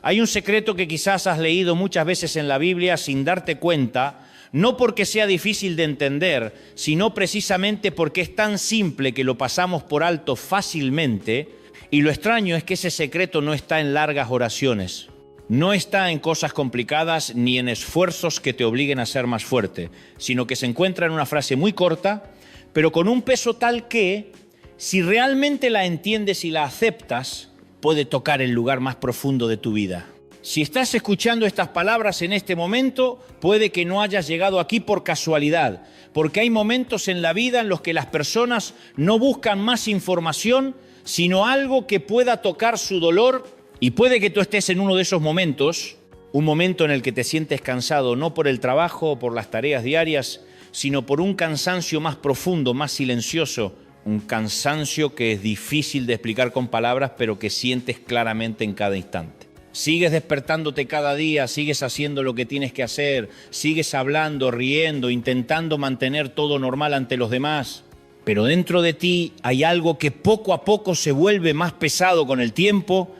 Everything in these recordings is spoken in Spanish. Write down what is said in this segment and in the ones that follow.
Hay un secreto que quizás has leído muchas veces en la Biblia sin darte cuenta, no porque sea difícil de entender, sino precisamente porque es tan simple que lo pasamos por alto fácilmente. Y lo extraño es que ese secreto no está en largas oraciones, no está en cosas complicadas ni en esfuerzos que te obliguen a ser más fuerte, sino que se encuentra en una frase muy corta, pero con un peso tal que, si realmente la entiendes y la aceptas, puede tocar el lugar más profundo de tu vida. Si estás escuchando estas palabras en este momento, puede que no hayas llegado aquí por casualidad, porque hay momentos en la vida en los que las personas no buscan más información, sino algo que pueda tocar su dolor, y puede que tú estés en uno de esos momentos, un momento en el que te sientes cansado, no por el trabajo o por las tareas diarias, sino por un cansancio más profundo, más silencioso, un cansancio que es difícil de explicar con palabras, pero que sientes claramente en cada instante. Sigues despertándote cada día, sigues haciendo lo que tienes que hacer, sigues hablando, riendo, intentando mantener todo normal ante los demás, pero dentro de ti hay algo que poco a poco se vuelve más pesado con el tiempo,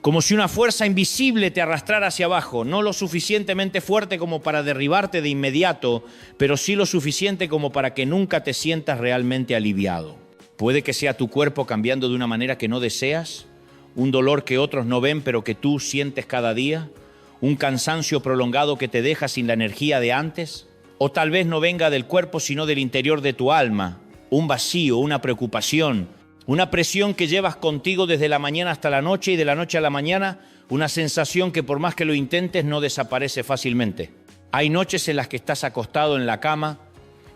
como si una fuerza invisible te arrastrara hacia abajo, no lo suficientemente fuerte como para derribarte de inmediato, pero sí lo suficiente como para que nunca te sientas realmente aliviado. Puede que sea tu cuerpo cambiando de una manera que no deseas, un dolor que otros no ven pero que tú sientes cada día, un cansancio prolongado que te deja sin la energía de antes, o tal vez no venga del cuerpo sino del interior de tu alma, un vacío, una preocupación, una presión que llevas contigo desde la mañana hasta la noche y de la noche a la mañana, una sensación que por más que lo intentes no desaparece fácilmente. Hay noches en las que estás acostado en la cama,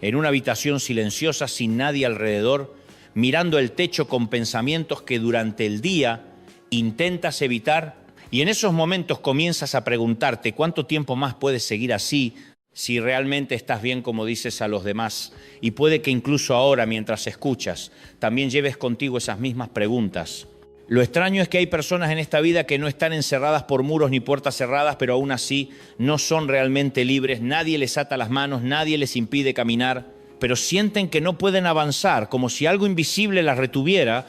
en una habitación silenciosa sin nadie alrededor, mirando el techo con pensamientos que durante el día intentas evitar, y en esos momentos comienzas a preguntarte cuánto tiempo más puedes seguir así si realmente estás bien como dices a los demás. Y puede que incluso ahora, mientras escuchas, también lleves contigo esas mismas preguntas. Lo extraño es que hay personas en esta vida que no están encerradas por muros ni puertas cerradas, pero aún así no son realmente libres, nadie les ata las manos, nadie les impide caminar, pero sienten que no pueden avanzar, como si algo invisible las retuviera,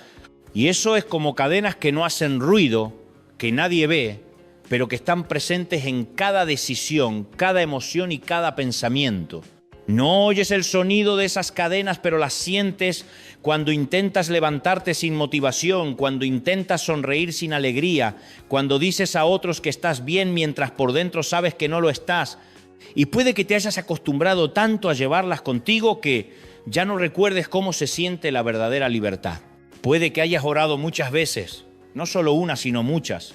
y eso es como cadenas que no hacen ruido, que nadie ve, pero que están presentes en cada decisión, cada emoción y cada pensamiento. No oyes el sonido de esas cadenas, pero las sientes cuando intentas levantarte sin motivación, cuando intentas sonreír sin alegría, cuando dices a otros que estás bien mientras por dentro sabes que no lo estás. Y puede que te hayas acostumbrado tanto a llevarlas contigo que ya no recuerdes cómo se siente la verdadera libertad. Puede que hayas orado muchas veces, no solo una, sino muchas.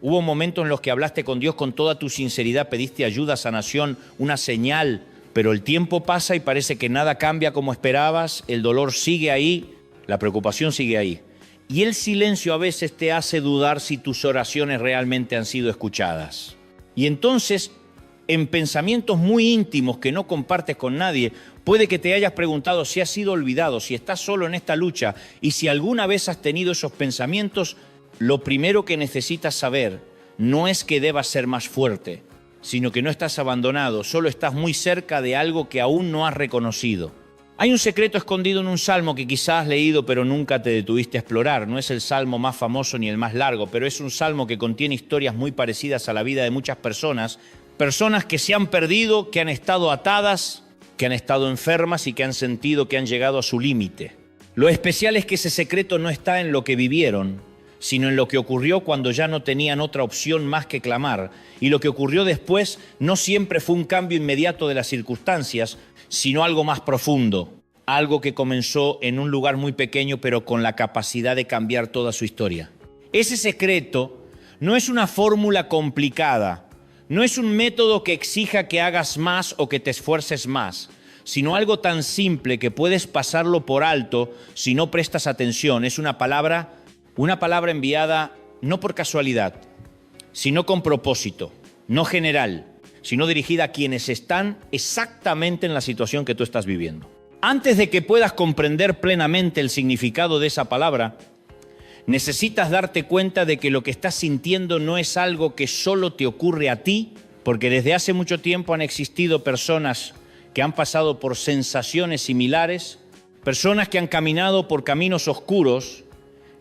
Hubo momentos en los que hablaste con Dios con toda tu sinceridad, pediste ayuda, sanación, una señal, pero el tiempo pasa y parece que nada cambia como esperabas, el dolor sigue ahí, la preocupación sigue ahí. Y el silencio a veces te hace dudar si tus oraciones realmente han sido escuchadas. Y entonces, en pensamientos muy íntimos que no compartes con nadie, puede que te hayas preguntado si has sido olvidado, si estás solo en esta lucha, y si alguna vez has tenido esos pensamientos, lo primero que necesitas saber no es que debas ser más fuerte, sino que no estás abandonado, solo estás muy cerca de algo que aún no has reconocido. Hay un secreto escondido en un salmo que quizás has leído pero nunca te detuviste a explorar. No es el salmo más famoso ni el más largo, pero es un salmo que contiene historias muy parecidas a la vida de muchas personas. Personas que se han perdido, que han estado atadas, que han estado enfermas y que han sentido que han llegado a su límite. Lo especial es que ese secreto no está en lo que vivieron, sino en lo que ocurrió cuando ya no tenían otra opción más que clamar. Y lo que ocurrió después no siempre fue un cambio inmediato de las circunstancias, sino algo más profundo, algo que comenzó en un lugar muy pequeño, pero con la capacidad de cambiar toda su historia. Ese secreto no es una fórmula complicada, no es un método que exija que hagas más o que te esfuerces más, sino algo tan simple que puedes pasarlo por alto si no prestas atención. Es una palabra enviada no por casualidad, sino con propósito, no general, sino dirigida a quienes están exactamente en la situación que tú estás viviendo. Antes de que puedas comprender plenamente el significado de esa palabra, necesitas darte cuenta de que lo que estás sintiendo no es algo que solo te ocurre a ti, porque desde hace mucho tiempo han existido personas que han pasado por sensaciones similares, personas que han caminado por caminos oscuros,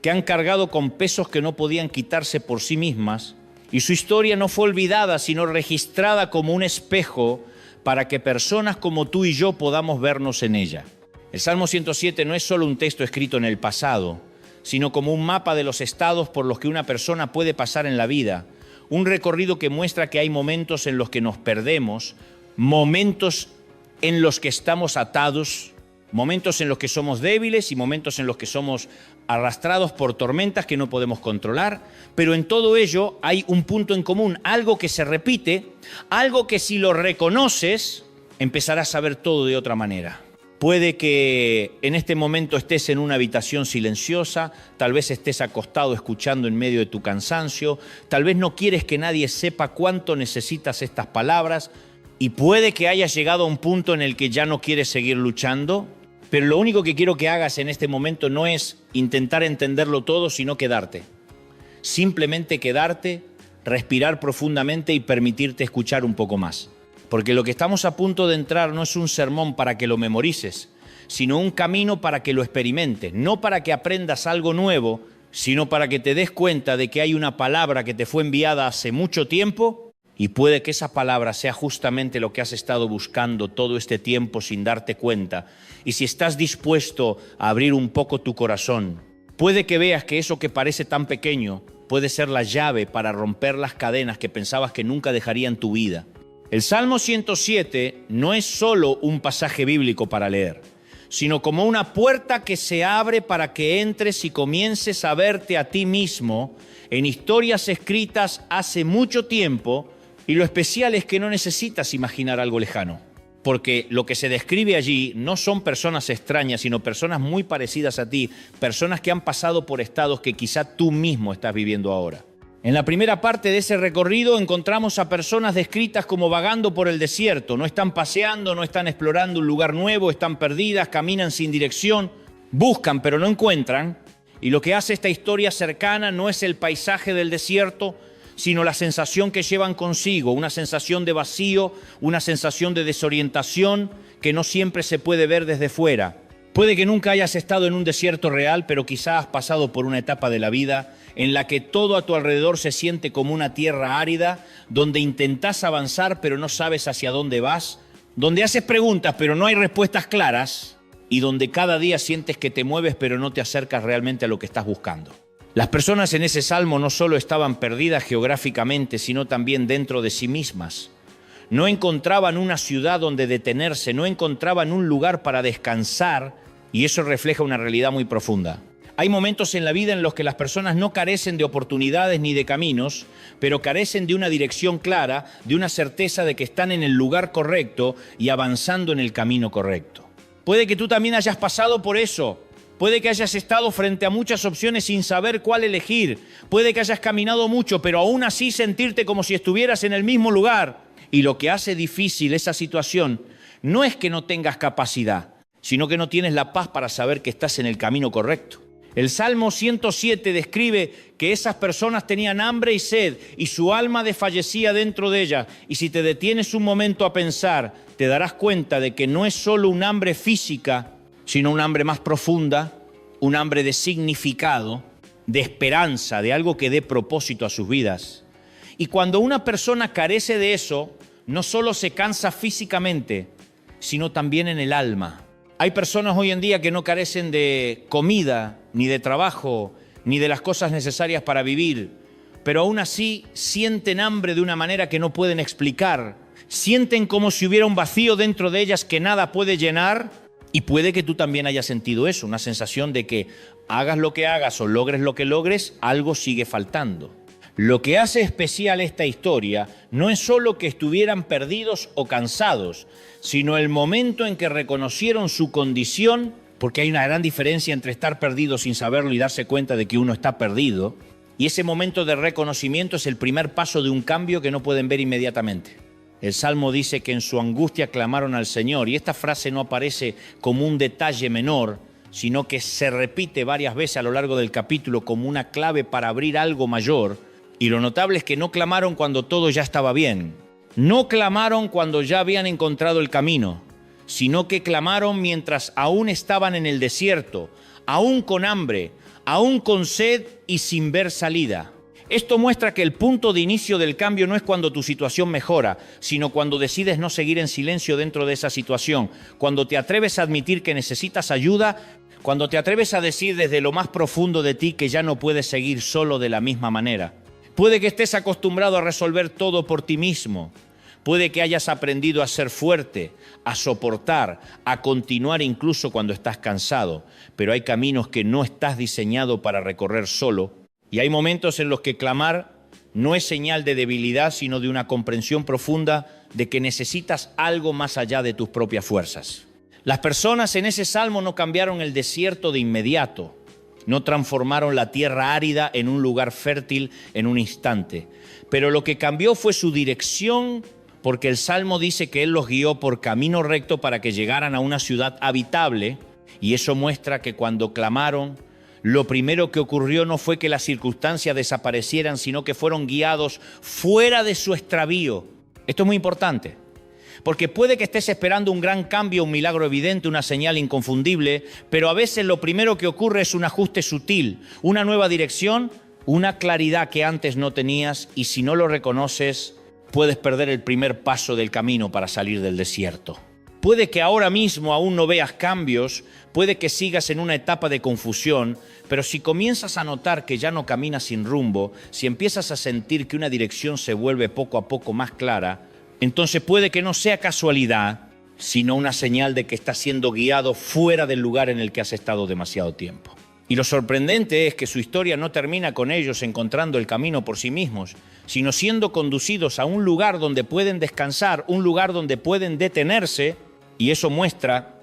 que han cargado con pesos que no podían quitarse por sí mismas Y su historia no fue olvidada, sino registrada como un espejo para que personas como tú y yo podamos vernos en ella. El Salmo 107 no es solo un texto escrito en el pasado, sino como un mapa de los estados por los que una persona puede pasar en la vida. Un recorrido que muestra que hay momentos en los que nos perdemos, momentos en los que estamos atados, momentos en los que somos débiles y momentos en los que somos arrastrados por tormentas que no podemos controlar, pero en todo ello hay un punto en común, algo que se repite, algo que si lo reconoces, empezarás a ver todo de otra manera. Puede que en este momento estés en una habitación silenciosa, tal vez estés acostado escuchando en medio de tu cansancio, tal vez no quieres que nadie sepa cuánto necesitas estas palabras y puede que hayas llegado a un punto en el que ya no quieres seguir luchando, pero lo único que quiero que hagas en este momento no es intentar entenderlo todo, sino quedarte. Simplemente quedarte, respirar profundamente y permitirte escuchar un poco más. Porque lo que estamos a punto de entrar no es un sermón para que lo memorices, sino un camino para que lo experimentes, no para que aprendas algo nuevo, sino para que te des cuenta de que hay una palabra que te fue enviada hace mucho tiempo y puede que esa palabra sea justamente lo que has estado buscando todo este tiempo sin darte cuenta. Y si estás dispuesto a abrir un poco tu corazón, puede que veas que eso que parece tan pequeño puede ser la llave para romper las cadenas que pensabas que nunca dejarían tu vida. El Salmo 107 no es solo un pasaje bíblico para leer, sino como una puerta que se abre para que entres y comiences a verte a ti mismo en historias escritas hace mucho tiempo, y lo especial es que no necesitas imaginar algo lejano, porque lo que se describe allí no son personas extrañas, sino personas muy parecidas a ti, personas que han pasado por estados que quizá tú mismo estás viviendo ahora. En la primera parte de ese recorrido encontramos a personas descritas como vagando por el desierto. No están paseando, no están explorando un lugar nuevo, están perdidas, caminan sin dirección, buscan pero no encuentran. Y lo que hace esta historia cercana no es el paisaje del desierto, sino la sensación que llevan consigo, una sensación de vacío, una sensación de desorientación que no siempre se puede ver desde fuera. Puede que nunca hayas estado en un desierto real, pero quizás has pasado por una etapa de la vida en la que todo a tu alrededor se siente como una tierra árida, donde intentás avanzar pero no sabes hacia dónde vas, donde haces preguntas pero no hay respuestas claras y donde cada día sientes que te mueves pero no te acercas realmente a lo que estás buscando. Las personas en ese salmo no solo estaban perdidas geográficamente, sino también dentro de sí mismas. No encontraban una ciudad donde detenerse, no encontraban un lugar para descansar, y eso refleja una realidad muy profunda. Hay momentos en la vida en los que las personas no carecen de oportunidades ni de caminos, pero carecen de una dirección clara, de una certeza de que están en el lugar correcto y avanzando en el camino correcto. Puede que tú también hayas pasado por eso. Puede que hayas estado frente a muchas opciones sin saber cuál elegir. Puede que hayas caminado mucho, pero aún así sentirte como si estuvieras en el mismo lugar. Y lo que hace difícil esa situación no es que no tengas capacidad, sino que no tienes la paz para saber que estás en el camino correcto. El Salmo 107 describe que esas personas tenían hambre y sed y su alma desfallecía dentro de ellas. Y si te detienes un momento a pensar, te darás cuenta de que no es solo un hambre física, sino un hambre más profunda, un hambre de significado, de esperanza, de algo que dé propósito a sus vidas. Y cuando una persona carece de eso, no solo se cansa físicamente, sino también en el alma. Hay personas hoy en día que no carecen de comida, ni de trabajo, ni de las cosas necesarias para vivir, pero aún así sienten hambre de una manera que no pueden explicar. Sienten como si hubiera un vacío dentro de ellas que nada puede llenar. Y puede que tú también hayas sentido eso, una sensación de que hagas lo que hagas o logres lo que logres, algo sigue faltando. Lo que hace especial esta historia no es solo que estuvieran perdidos o cansados, sino el momento en que reconocieron su condición, porque hay una gran diferencia entre estar perdido sin saberlo y darse cuenta de que uno está perdido, y ese momento de reconocimiento es el primer paso de un cambio que no pueden ver inmediatamente. El Salmo dice que en su angustia clamaron al Señor, y esta frase no aparece como un detalle menor, sino que se repite varias veces a lo largo del capítulo como una clave para abrir algo mayor. Y lo notable es que no clamaron cuando todo ya estaba bien, no clamaron cuando ya habían encontrado el camino, sino que clamaron mientras aún estaban en el desierto, aún con hambre, aún con sed y sin ver salida. Esto muestra que el punto de inicio del cambio no es cuando tu situación mejora, sino cuando decides no seguir en silencio dentro de esa situación, cuando te atreves a admitir que necesitas ayuda, cuando te atreves a decir desde lo más profundo de ti que ya no puedes seguir solo de la misma manera. Puede que estés acostumbrado a resolver todo por ti mismo. Puede que hayas aprendido a ser fuerte, a soportar, a continuar incluso cuando estás cansado, pero hay caminos que no estás diseñado para recorrer solo. Y hay momentos en los que clamar no es señal de debilidad, sino de una comprensión profunda de que necesitas algo más allá de tus propias fuerzas. Las personas en ese salmo no cambiaron el desierto de inmediato, no transformaron la tierra árida en un lugar fértil en un instante, pero lo que cambió fue su dirección, porque el salmo dice que Él los guió por camino recto para que llegaran a una ciudad habitable, y eso muestra que cuando clamaron, lo primero que ocurrió no fue que las circunstancias desaparecieran, sino que fueron guiados fuera de su extravío. Esto es muy importante, porque puede que estés esperando un gran cambio, un milagro evidente, una señal inconfundible, pero a veces lo primero que ocurre es un ajuste sutil, una nueva dirección, una claridad que antes no tenías, y si no lo reconoces, puedes perder el primer paso del camino para salir del desierto. Puede que ahora mismo aún no veas cambios, puede que sigas en una etapa de confusión, pero si comienzas a notar que ya no caminas sin rumbo, si empiezas a sentir que una dirección se vuelve poco a poco más clara, entonces puede que no sea casualidad, sino una señal de que estás siendo guiado fuera del lugar en el que has estado demasiado tiempo. Y lo sorprendente es que su historia no termina con ellos encontrando el camino por sí mismos, sino siendo conducidos a un lugar donde pueden descansar, un lugar donde pueden detenerse. Y eso muestra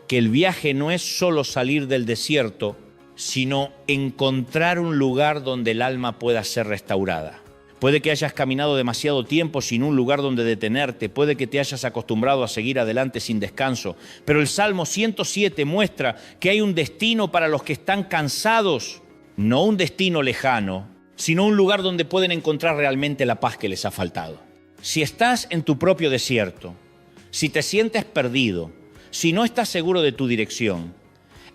que el viaje no es solo salir del desierto, sino encontrar un lugar donde el alma pueda ser restaurada. Puede que hayas caminado demasiado tiempo sin un lugar donde detenerte, puede que te hayas acostumbrado a seguir adelante sin descanso, pero el Salmo 107 muestra que hay un destino para los que están cansados, no un destino lejano, sino un lugar donde pueden encontrar realmente la paz que les ha faltado. Si estás en tu propio desierto, si te sientes perdido, si no estás seguro de tu dirección,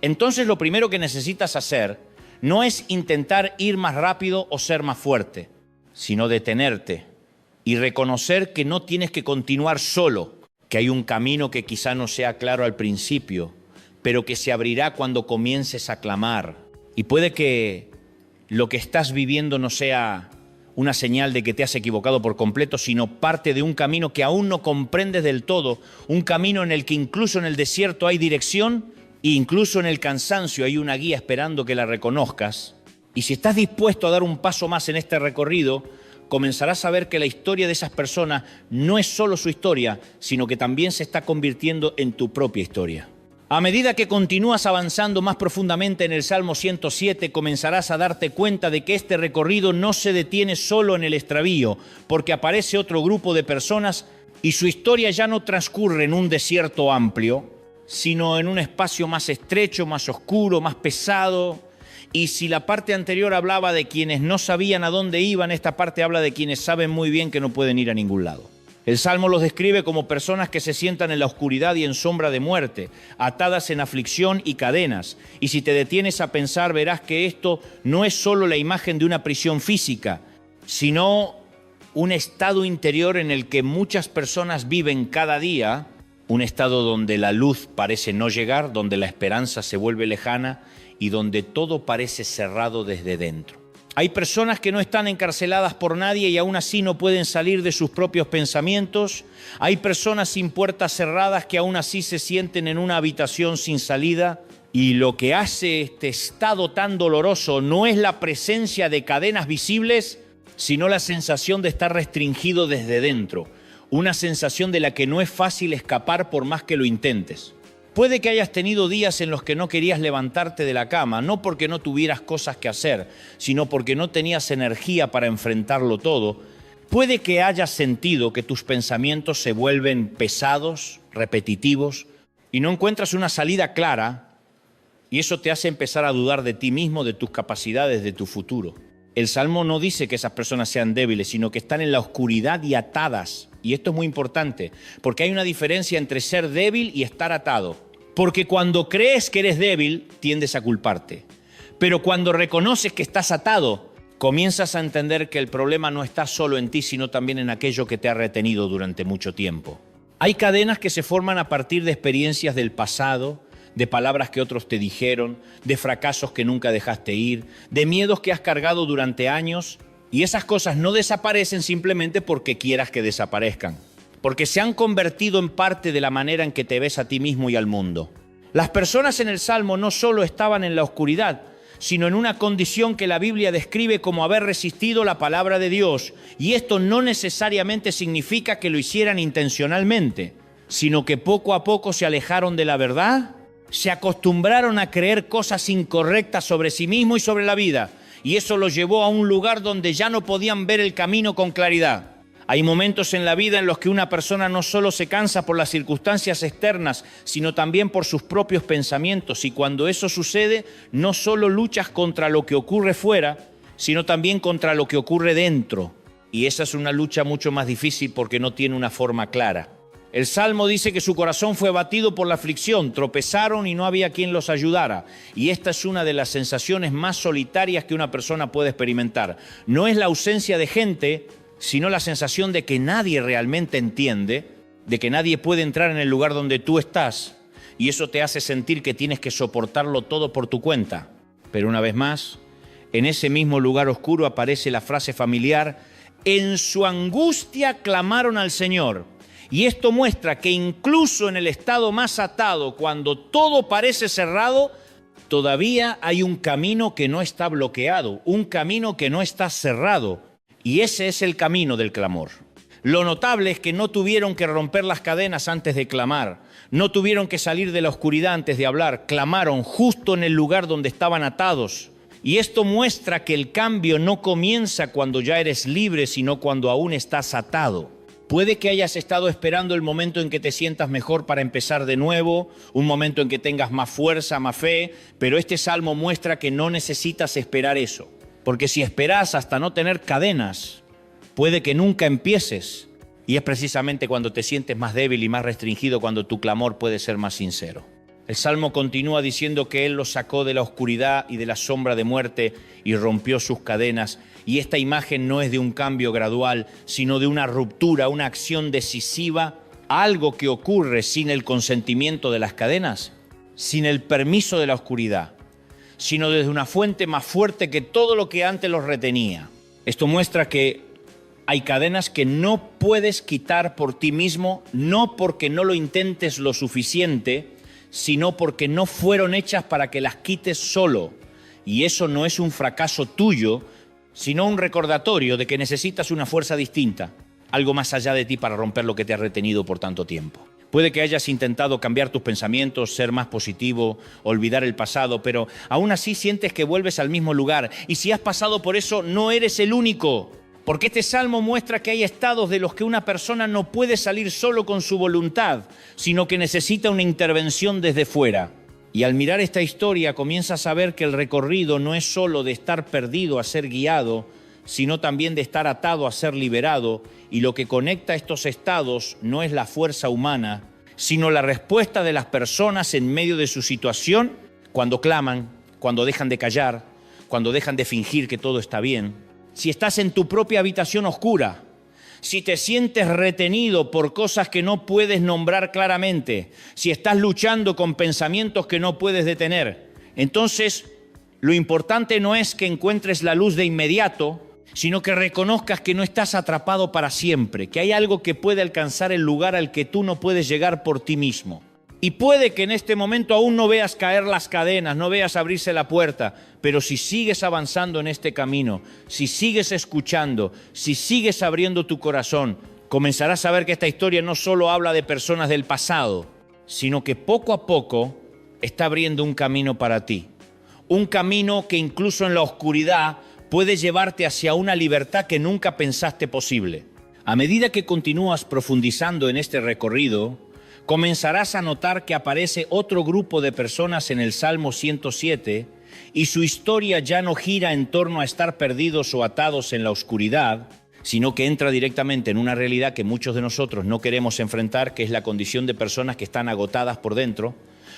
entonces lo primero que necesitas hacer no es intentar ir más rápido o ser más fuerte, sino detenerte y reconocer que no tienes que continuar solo, que hay un camino que quizá no sea claro al principio, pero que se abrirá cuando comiences a clamar. Y puede que lo que estás viviendo no sea una señal de que te has equivocado por completo, sino parte de un camino que aún no comprendes del todo, un camino en el que incluso en el desierto hay dirección e incluso en el cansancio hay una guía esperando que la reconozcas. Y si estás dispuesto a dar un paso más en este recorrido, comenzarás a ver que la historia de esas personas no es solo su historia, sino que también se está convirtiendo en tu propia historia. A medida que continúas avanzando más profundamente en el Salmo 107, comenzarás a darte cuenta de que este recorrido no se detiene solo en el extravío, porque aparece otro grupo de personas y su historia ya no transcurre en un desierto amplio, sino en un espacio más estrecho, más oscuro, más pesado. Y si la parte anterior hablaba de quienes no sabían a dónde iban, esta parte habla de quienes saben muy bien que no pueden ir a ningún lado. El Salmo los describe como personas que se sientan en la oscuridad y en sombra de muerte, atadas en aflicción y cadenas. Y si te detienes a pensar, verás que esto no es solo la imagen de una prisión física, sino un estado interior en el que muchas personas viven cada día, un estado donde la luz parece no llegar, donde la esperanza se vuelve lejana y donde todo parece cerrado desde dentro. Hay personas que no están encarceladas por nadie y aún así no pueden salir de sus propios pensamientos. Hay personas sin puertas cerradas que aún así se sienten en una habitación sin salida. Y lo que hace este estado tan doloroso no es la presencia de cadenas visibles, sino la sensación de estar restringido desde dentro. Una sensación de la que no es fácil escapar por más que lo intentes. Puede que hayas tenido días en los que no querías levantarte de la cama, no porque no tuvieras cosas que hacer, sino porque no tenías energía para enfrentarlo todo. Puede que hayas sentido que tus pensamientos se vuelven pesados, repetitivos, y no encuentras una salida clara, y eso te hace empezar a dudar de ti mismo, de tus capacidades, de tu futuro. El Salmo no dice que esas personas sean débiles, sino que están en la oscuridad y atadas. Y esto es muy importante, porque hay una diferencia entre ser débil y estar atado. Porque cuando crees que eres débil, tiendes a culparte. Pero cuando reconoces que estás atado, comienzas a entender que el problema no está solo en ti, sino también en aquello que te ha retenido durante mucho tiempo. Hay cadenas que se forman a partir de experiencias del pasado, de palabras que otros te dijeron, de fracasos que nunca dejaste ir, de miedos que has cargado durante años, y esas cosas no desaparecen simplemente porque quieras que desaparezcan, porque se han convertido en parte de la manera en que te ves a ti mismo y al mundo. Las personas en el Salmo no solo estaban en la oscuridad, sino en una condición que la Biblia describe como haber resistido la palabra de Dios, y esto no necesariamente significa que lo hicieran intencionalmente, sino que poco a poco se alejaron de la verdad, se acostumbraron a creer cosas incorrectas sobre sí mismo y sobre la vida, y eso los llevó a un lugar donde ya no podían ver el camino con claridad. Hay momentos en la vida en los que una persona no solo se cansa por las circunstancias externas, sino también por sus propios pensamientos, y cuando eso sucede, no solo luchas contra lo que ocurre fuera, sino también contra lo que ocurre dentro, y esa es una lucha mucho más difícil porque no tiene una forma clara. El Salmo dice que su corazón fue abatido por la aflicción, tropezaron y no había quien los ayudara. Y esta es una de las sensaciones más solitarias que una persona puede experimentar. No es la ausencia de gente, sino la sensación de que nadie realmente entiende, de que nadie puede entrar en el lugar donde tú estás. Y eso te hace sentir que tienes que soportarlo todo por tu cuenta. Pero una vez más, en ese mismo lugar oscuro aparece la frase familiar: en su angustia clamaron al Señor. Y esto muestra que incluso en el estado más atado, cuando todo parece cerrado, todavía hay un camino que no está bloqueado, un camino que no está cerrado. Y ese es el camino del clamor. Lo notable es que no tuvieron que romper las cadenas antes de clamar, no tuvieron que salir de la oscuridad antes de hablar, clamaron justo en el lugar donde estaban atados. Y esto muestra que el cambio no comienza cuando ya eres libre, sino cuando aún estás atado. Puede que hayas estado esperando el momento en que te sientas mejor para empezar de nuevo, un momento en que tengas más fuerza, más fe, pero este salmo muestra que no necesitas esperar eso. Porque si esperas hasta no tener cadenas, puede que nunca empieces. Y es precisamente cuando te sientes más débil y más restringido cuando tu clamor puede ser más sincero. El Salmo continúa diciendo que Él los sacó de la oscuridad y de la sombra de muerte y rompió sus cadenas. Y esta imagen no es de un cambio gradual, sino de una ruptura, una acción decisiva, algo que ocurre sin el consentimiento de las cadenas, sin el permiso de la oscuridad, sino desde una fuente más fuerte que todo lo que antes los retenía. Esto muestra que hay cadenas que no puedes quitar por ti mismo, no porque no lo intentes lo suficiente, sino porque no fueron hechas para que las quites solo. Y eso no es un fracaso tuyo, sino un recordatorio de que necesitas una fuerza distinta, algo más allá de ti para romper lo que te ha retenido por tanto tiempo. Puede que hayas intentado cambiar tus pensamientos, ser más positivo, olvidar el pasado, pero aún así sientes que vuelves al mismo lugar. Y si has pasado por eso, no eres el único. Porque este salmo muestra que hay estados de los que una persona no puede salir solo con su voluntad, sino que necesita una intervención desde fuera. Y al mirar esta historia comienzas a ver que el recorrido no es solo de estar perdido a ser guiado, sino también de estar atado a ser liberado, y lo que conecta estos estados no es la fuerza humana, sino la respuesta de las personas en medio de su situación, cuando claman, cuando dejan de callar, cuando dejan de fingir que todo está bien. Si estás en tu propia habitación oscura, si te sientes retenido por cosas que no puedes nombrar claramente, si estás luchando con pensamientos que no puedes detener, entonces lo importante no es que encuentres la luz de inmediato, sino que reconozcas que no estás atrapado para siempre, que hay algo que puede alcanzar el lugar al que tú no puedes llegar por ti mismo. Y puede que en este momento aún no veas caer las cadenas, no veas abrirse la puerta, pero si sigues avanzando en este camino, si sigues escuchando, si sigues abriendo tu corazón, comenzarás a ver que esta historia no solo habla de personas del pasado, sino que poco a poco está abriendo un camino para ti. Un camino que incluso en la oscuridad puede llevarte hacia una libertad que nunca pensaste posible. A medida que continúas profundizando en este recorrido, comenzarás a notar que aparece otro grupo de personas en el Salmo 107 y su historia ya no gira en torno a estar perdidos o atados en la oscuridad, sino que entra directamente en una realidad que muchos de nosotros no queremos enfrentar, que es la condición de personas que están agotadas por dentro,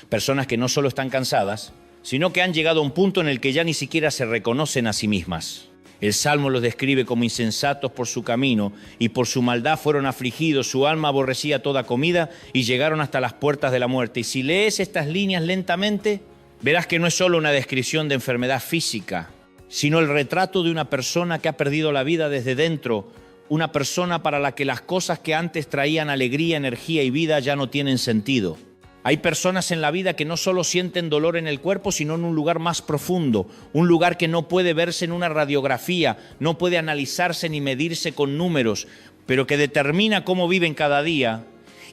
personas que no solo están cansadas, sino que han llegado a un punto en el que ya ni siquiera se reconocen a sí mismas. El Salmo los describe como insensatos por su camino y por su maldad fueron afligidos, su alma aborrecía toda comida y llegaron hasta las puertas de la muerte. Y si lees estas líneas lentamente, verás que no es solo una descripción de enfermedad física, sino el retrato de una persona que ha perdido la vida desde dentro, una persona para la que las cosas que antes traían alegría, energía y vida ya no tienen sentido. Hay personas en la vida que no solo sienten dolor en el cuerpo, sino en un lugar más profundo, un lugar que no puede verse en una radiografía, no puede analizarse ni medirse con números, pero que determina cómo viven cada día.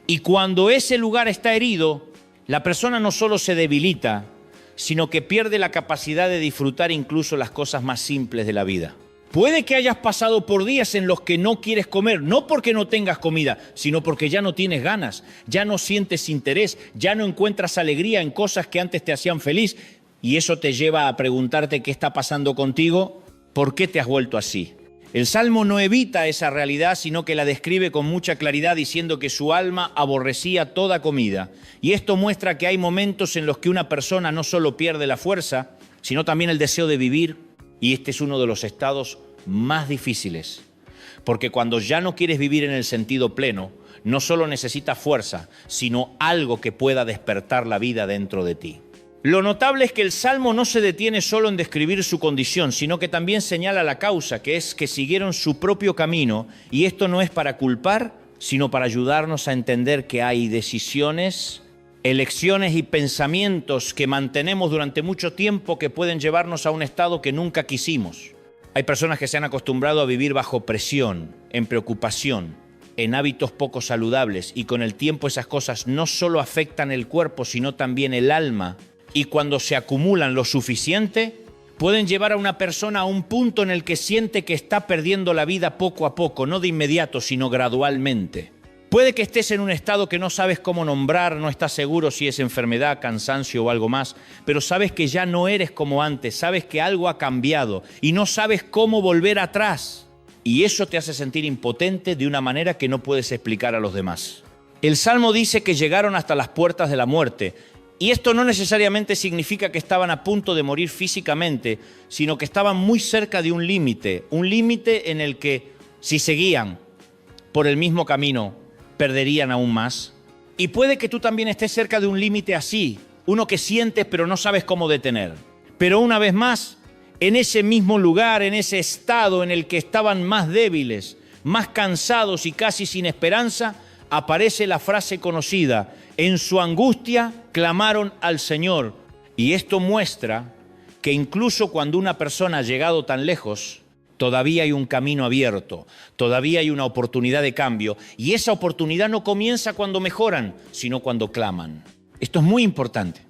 Y cuando ese lugar está herido, la persona no solo se debilita, sino que pierde la capacidad de disfrutar incluso las cosas más simples de la vida. Puede que hayas pasado por días en los que no quieres comer, no porque no tengas comida, sino porque ya no tienes ganas, ya no sientes interés, ya no encuentras alegría en cosas que antes te hacían feliz. Y eso te lleva a preguntarte qué está pasando contigo, ¿por qué te has vuelto así? El Salmo no evita esa realidad, sino que la describe con mucha claridad diciendo que su alma aborrecía toda comida. Y esto muestra que hay momentos en los que una persona no solo pierde la fuerza, sino también el deseo de vivir. Y este es uno de los estados más difíciles, porque cuando ya no quieres vivir en el sentido pleno, no solo necesitas fuerza, sino algo que pueda despertar la vida dentro de ti. Lo notable es que el Salmo no se detiene solo en describir su condición, sino que también señala la causa, que es que siguieron su propio camino, y esto no es para culpar, sino para ayudarnos a entender que hay decisiones, elecciones y pensamientos que mantenemos durante mucho tiempo que pueden llevarnos a un estado que nunca quisimos. Hay personas que se han acostumbrado a vivir bajo presión, en preocupación, en hábitos poco saludables, y con el tiempo esas cosas no solo afectan el cuerpo, sino también el alma, y cuando se acumulan lo suficiente, pueden llevar a una persona a un punto en el que siente que está perdiendo la vida poco a poco, no de inmediato, sino gradualmente. Puede que estés en un estado que no sabes cómo nombrar, no estás seguro si es enfermedad, cansancio o algo más, pero sabes que ya no eres como antes, sabes que algo ha cambiado y no sabes cómo volver atrás. Y eso te hace sentir impotente de una manera que no puedes explicar a los demás. El Salmo dice que llegaron hasta las puertas de la muerte, y esto no necesariamente significa que estaban a punto de morir físicamente, sino que estaban muy cerca de un límite en el que si seguían por el mismo camino, perderían aún más. Y puede que tú también estés cerca de un límite así, uno que sientes pero no sabes cómo detener. Pero una vez más, en ese mismo lugar, en ese estado en el que estaban más débiles, más cansados y casi sin esperanza, aparece la frase conocida: en su angustia clamaron al Señor. Y esto muestra que incluso cuando una persona ha llegado tan lejos, todavía hay un camino abierto, todavía hay una oportunidad de cambio, y esa oportunidad no comienza cuando mejoran, sino cuando claman. Esto es muy importante,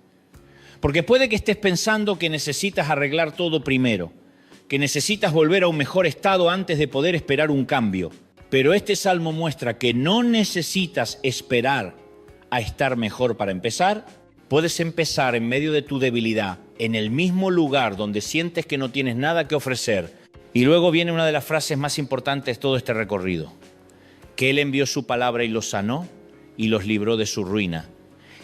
porque puede que estés pensando que necesitas arreglar todo primero, que necesitas volver a un mejor estado antes de poder esperar un cambio, pero este salmo muestra que no necesitas esperar a estar mejor para empezar. Puedes empezar en medio de tu debilidad, en el mismo lugar donde sientes que no tienes nada que ofrecer. Y luego viene una de las frases más importantes de todo este recorrido, que Él envió su palabra y los sanó y los libró de su ruina.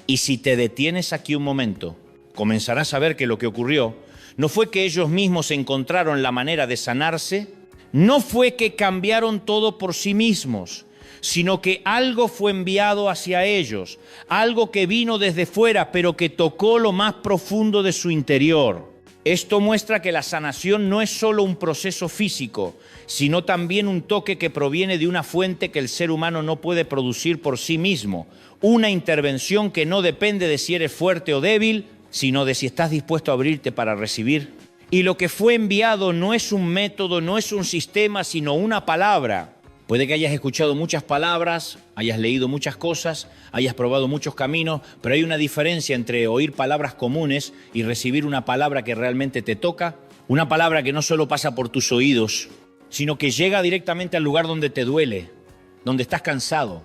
Y si te detienes aquí un momento, comenzarás a ver que lo que ocurrió no fue que ellos mismos encontraron la manera de sanarse, no fue que cambiaron todo por sí mismos, sino que algo fue enviado hacia ellos, algo que vino desde fuera, pero que tocó lo más profundo de su interior. Esto muestra que la sanación no es solo un proceso físico, sino también un toque que proviene de una fuente que el ser humano no puede producir por sí mismo. Una intervención que no depende de si eres fuerte o débil, sino de si estás dispuesto a abrirte para recibir. Y lo que fue enviado no es un método, no es un sistema, sino una palabra. Puede que hayas escuchado muchas palabras, hayas leído muchas cosas, hayas probado muchos caminos, pero hay una diferencia entre oír palabras comunes y recibir una palabra que realmente te toca, una palabra que no solo pasa por tus oídos, sino que llega directamente al lugar donde te duele, donde estás cansado,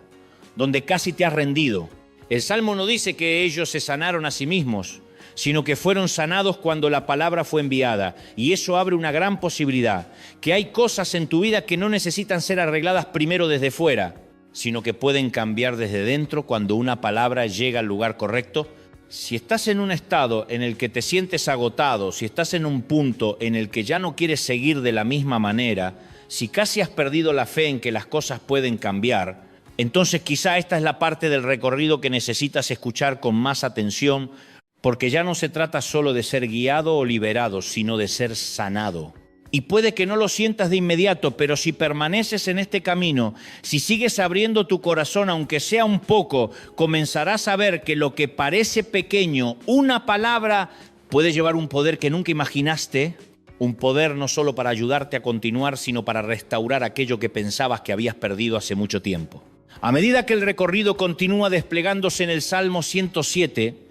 donde casi te has rendido. El Salmo no dice que ellos se sanaron a sí mismos, sino que fueron sanados cuando la palabra fue enviada. Y eso abre una gran posibilidad, que hay cosas en tu vida que no necesitan ser arregladas primero desde fuera, sino que pueden cambiar desde dentro cuando una palabra llega al lugar correcto, Si estás en un estado en el que te sientes agotado, si estás en un punto en el que ya no quieres seguir de la misma manera, si casi has perdido la fe en que las cosas pueden cambiar, entonces quizá esta es la parte del recorrido que necesitas escuchar con más atención, porque ya no se trata solo de ser guiado o liberado, sino de ser sanado. Y puede que no lo sientas de inmediato, pero si permaneces en este camino, si sigues abriendo tu corazón, aunque sea un poco, comenzarás a ver que lo que parece pequeño, una palabra, puede llevar un poder que nunca imaginaste, un poder no solo para ayudarte a continuar, sino para restaurar aquello que pensabas que habías perdido hace mucho tiempo. A medida que el recorrido continúa desplegándose en el Salmo 107,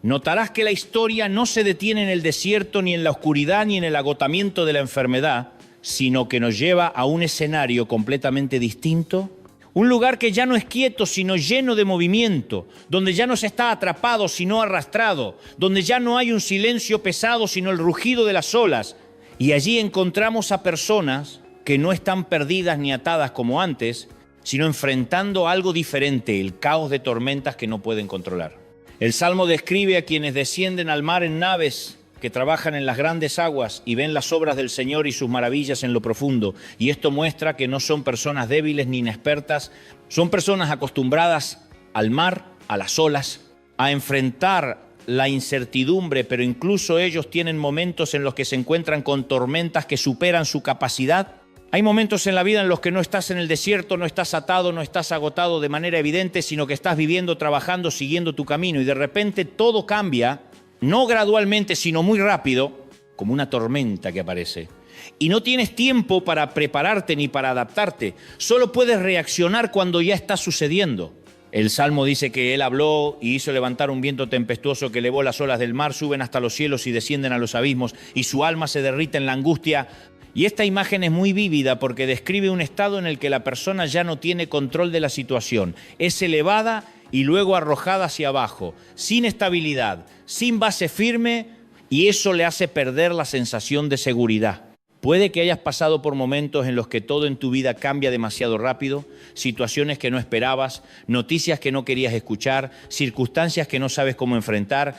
notarás que la historia no se detiene en el desierto, ni en la oscuridad, ni en el agotamiento de la enfermedad, sino que nos lleva a un escenario completamente distinto, un lugar que ya no es quieto, sino lleno de movimiento, donde ya no se está atrapado, sino arrastrado, donde ya no hay un silencio pesado, sino el rugido de las olas. Y allí encontramos a personas que no están perdidas ni atadas como antes, sino enfrentando algo diferente, el caos de tormentas que no pueden controlar. El Salmo describe a quienes descienden al mar en naves que trabajan en las grandes aguas y ven las obras del Señor y sus maravillas en lo profundo. Y esto muestra que no son personas débiles ni inexpertas, son personas acostumbradas al mar, a las olas, a enfrentar la incertidumbre, pero incluso ellos tienen momentos en los que se encuentran con tormentas que superan su capacidad. Hay momentos en la vida en los que no estás en el desierto, no estás atado, no estás agotado de manera evidente, sino que estás viviendo, trabajando, siguiendo tu camino y de repente todo cambia, no gradualmente, sino muy rápido, como una tormenta que aparece. Y no tienes tiempo para prepararte ni para adaptarte, solo puedes reaccionar cuando ya está sucediendo. El Salmo dice que Él habló y hizo levantar un viento tempestuoso que elevó las olas del mar, suben hasta los cielos y descienden a los abismos, y su alma se derrite en la angustia. Y esta imagen es muy vívida porque describe un estado en el que la persona ya no tiene control de la situación. Es elevada y luego arrojada hacia abajo, sin estabilidad, sin base firme, y eso le hace perder la sensación de seguridad. Puede que hayas pasado por momentos en los que todo en tu vida cambia demasiado rápido, situaciones que no esperabas, noticias que no querías escuchar, circunstancias que no sabes cómo enfrentar,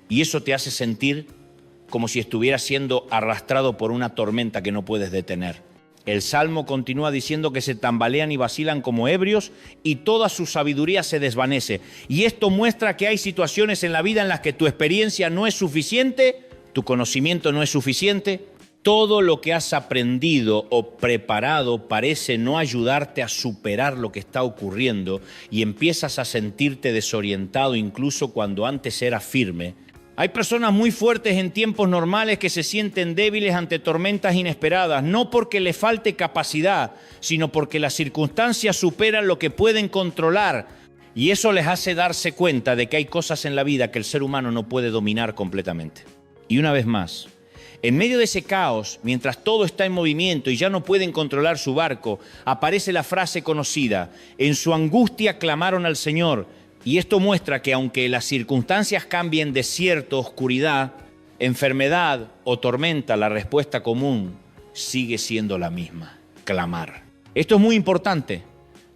y eso te hace sentir como si estuvieras siendo arrastrado por una tormenta que no puedes detener. El Salmo continúa diciendo que se tambalean y vacilan como ebrios y toda su sabiduría se desvanece. Y esto muestra que hay situaciones en la vida en las que tu experiencia no es suficiente, tu conocimiento no es suficiente, todo lo que has aprendido o preparado parece no ayudarte a superar lo que está ocurriendo y empiezas a sentirte desorientado incluso cuando antes eras firme. Hay personas muy fuertes en tiempos normales que se sienten débiles ante tormentas inesperadas, no porque les falte capacidad, sino porque las circunstancias superan lo que pueden controlar. Y eso les hace darse cuenta de que hay cosas en la vida que el ser humano no puede dominar completamente. Y una vez más, en medio de ese caos, mientras todo está en movimiento y ya no pueden controlar su barco, aparece la frase conocida: en su angustia clamaron al Señor. Y esto muestra que aunque las circunstancias cambien, desierto, oscuridad, enfermedad o tormenta, la respuesta común sigue siendo la misma: clamar. Esto es muy importante,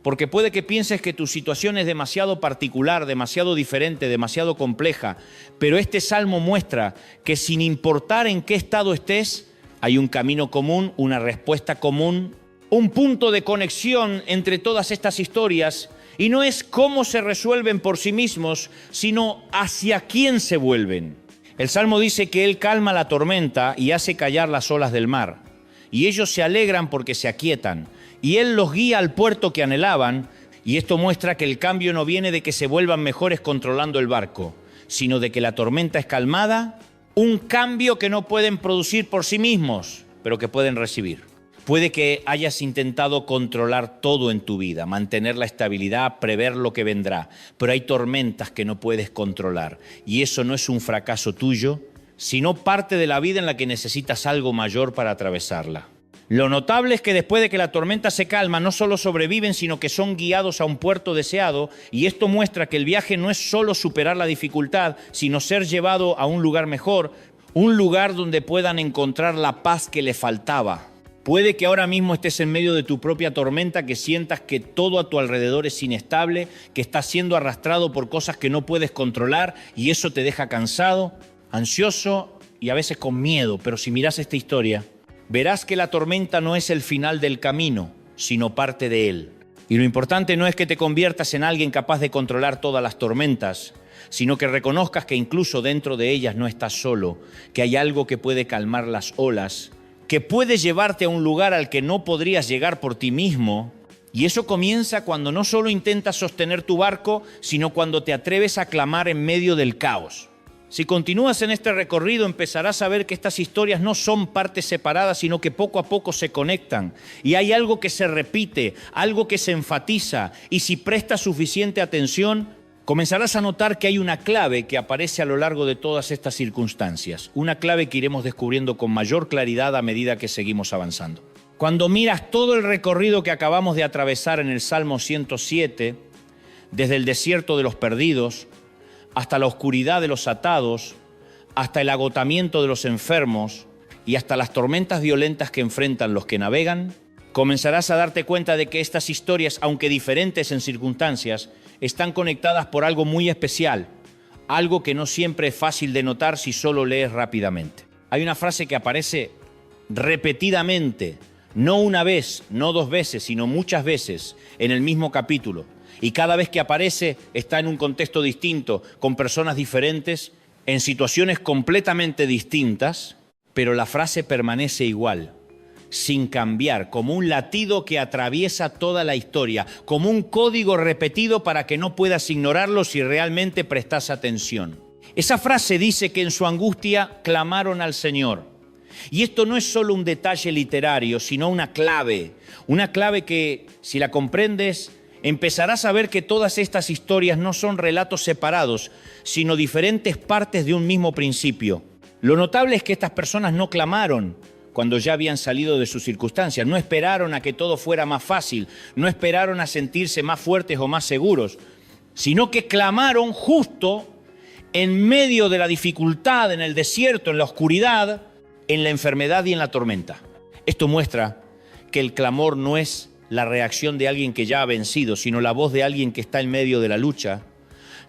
porque puede que pienses que tu situación es demasiado particular, demasiado diferente, demasiado compleja, pero este salmo muestra que sin importar en qué estado estés, hay un camino común, una respuesta común, un punto de conexión entre todas estas historias. Y no es cómo se resuelven por sí mismos, sino hacia quién se vuelven. El Salmo dice que Él calma la tormenta y hace callar las olas del mar. Y ellos se alegran porque se aquietan. Y Él los guía al puerto que anhelaban. Y esto muestra que el cambio no viene de que se vuelvan mejores controlando el barco, sino de que la tormenta es calmada. Un cambio que no pueden producir por sí mismos, pero que pueden recibir. Puede que hayas intentado controlar todo en tu vida, mantener la estabilidad, prever lo que vendrá, pero hay tormentas que no puedes controlar. Y eso no es un fracaso tuyo, sino parte de la vida en la que necesitas algo mayor para atravesarla. Lo notable es que después de que la tormenta se calma, no solo sobreviven, sino que son guiados a un puerto deseado, y esto muestra que el viaje no es solo superar la dificultad, sino ser llevado a un lugar mejor, un lugar donde puedan encontrar la paz que le faltaba. Puede que ahora mismo estés en medio de tu propia tormenta, que sientas que todo a tu alrededor es inestable, que estás siendo arrastrado por cosas que no puedes controlar y eso te deja cansado, ansioso y a veces con miedo. Pero si miras esta historia, verás que la tormenta no es el final del camino, sino parte de él. Y lo importante no es que te conviertas en alguien capaz de controlar todas las tormentas, sino que reconozcas que incluso dentro de ellas no estás solo, que hay algo que puede calmar las olas, que puede llevarte a un lugar al que no podrías llegar por ti mismo. Y eso comienza cuando no solo intentas sostener tu barco, sino cuando te atreves a clamar en medio del caos. Si continúas en este recorrido, empezarás a ver que estas historias no son partes separadas, sino que poco a poco se conectan. Y hay algo que se repite, algo que se enfatiza. Y si prestas suficiente atención, comenzarás a notar que hay una clave que aparece a lo largo de todas estas circunstancias. Una clave que iremos descubriendo con mayor claridad a medida que seguimos avanzando. Cuando miras todo el recorrido que acabamos de atravesar en el Salmo 107, desde el desierto de los perdidos, hasta la oscuridad de los atados, hasta el agotamiento de los enfermos y hasta las tormentas violentas que enfrentan los que navegan, comenzarás a darte cuenta de que estas historias, aunque diferentes en circunstancias, están conectadas por algo muy especial, algo que no siempre es fácil de notar si solo lees rápidamente. Hay una frase que aparece repetidamente, no una vez, no dos veces, sino muchas veces en el mismo capítulo. Y cada vez que aparece está en un contexto distinto, con personas diferentes, en situaciones completamente distintas, pero la frase permanece igual, sin cambiar, como un latido que atraviesa toda la historia, como un código repetido para que no puedas ignorarlo si realmente prestas atención. Esa frase dice que en su angustia clamaron al Señor. Y esto no es solo un detalle literario, sino una clave que, si la comprendes, empezarás a ver que todas estas historias no son relatos separados, sino diferentes partes de un mismo principio. Lo notable es que estas personas no clamaron cuando ya habían salido de sus circunstancias, no esperaron a que todo fuera más fácil, no esperaron a sentirse más fuertes o más seguros, sino que clamaron justo en medio de la dificultad, en el desierto, en la oscuridad, en la enfermedad y en la tormenta. Esto muestra que el clamor no es la reacción de alguien que ya ha vencido, sino la voz de alguien que está en medio de la lucha.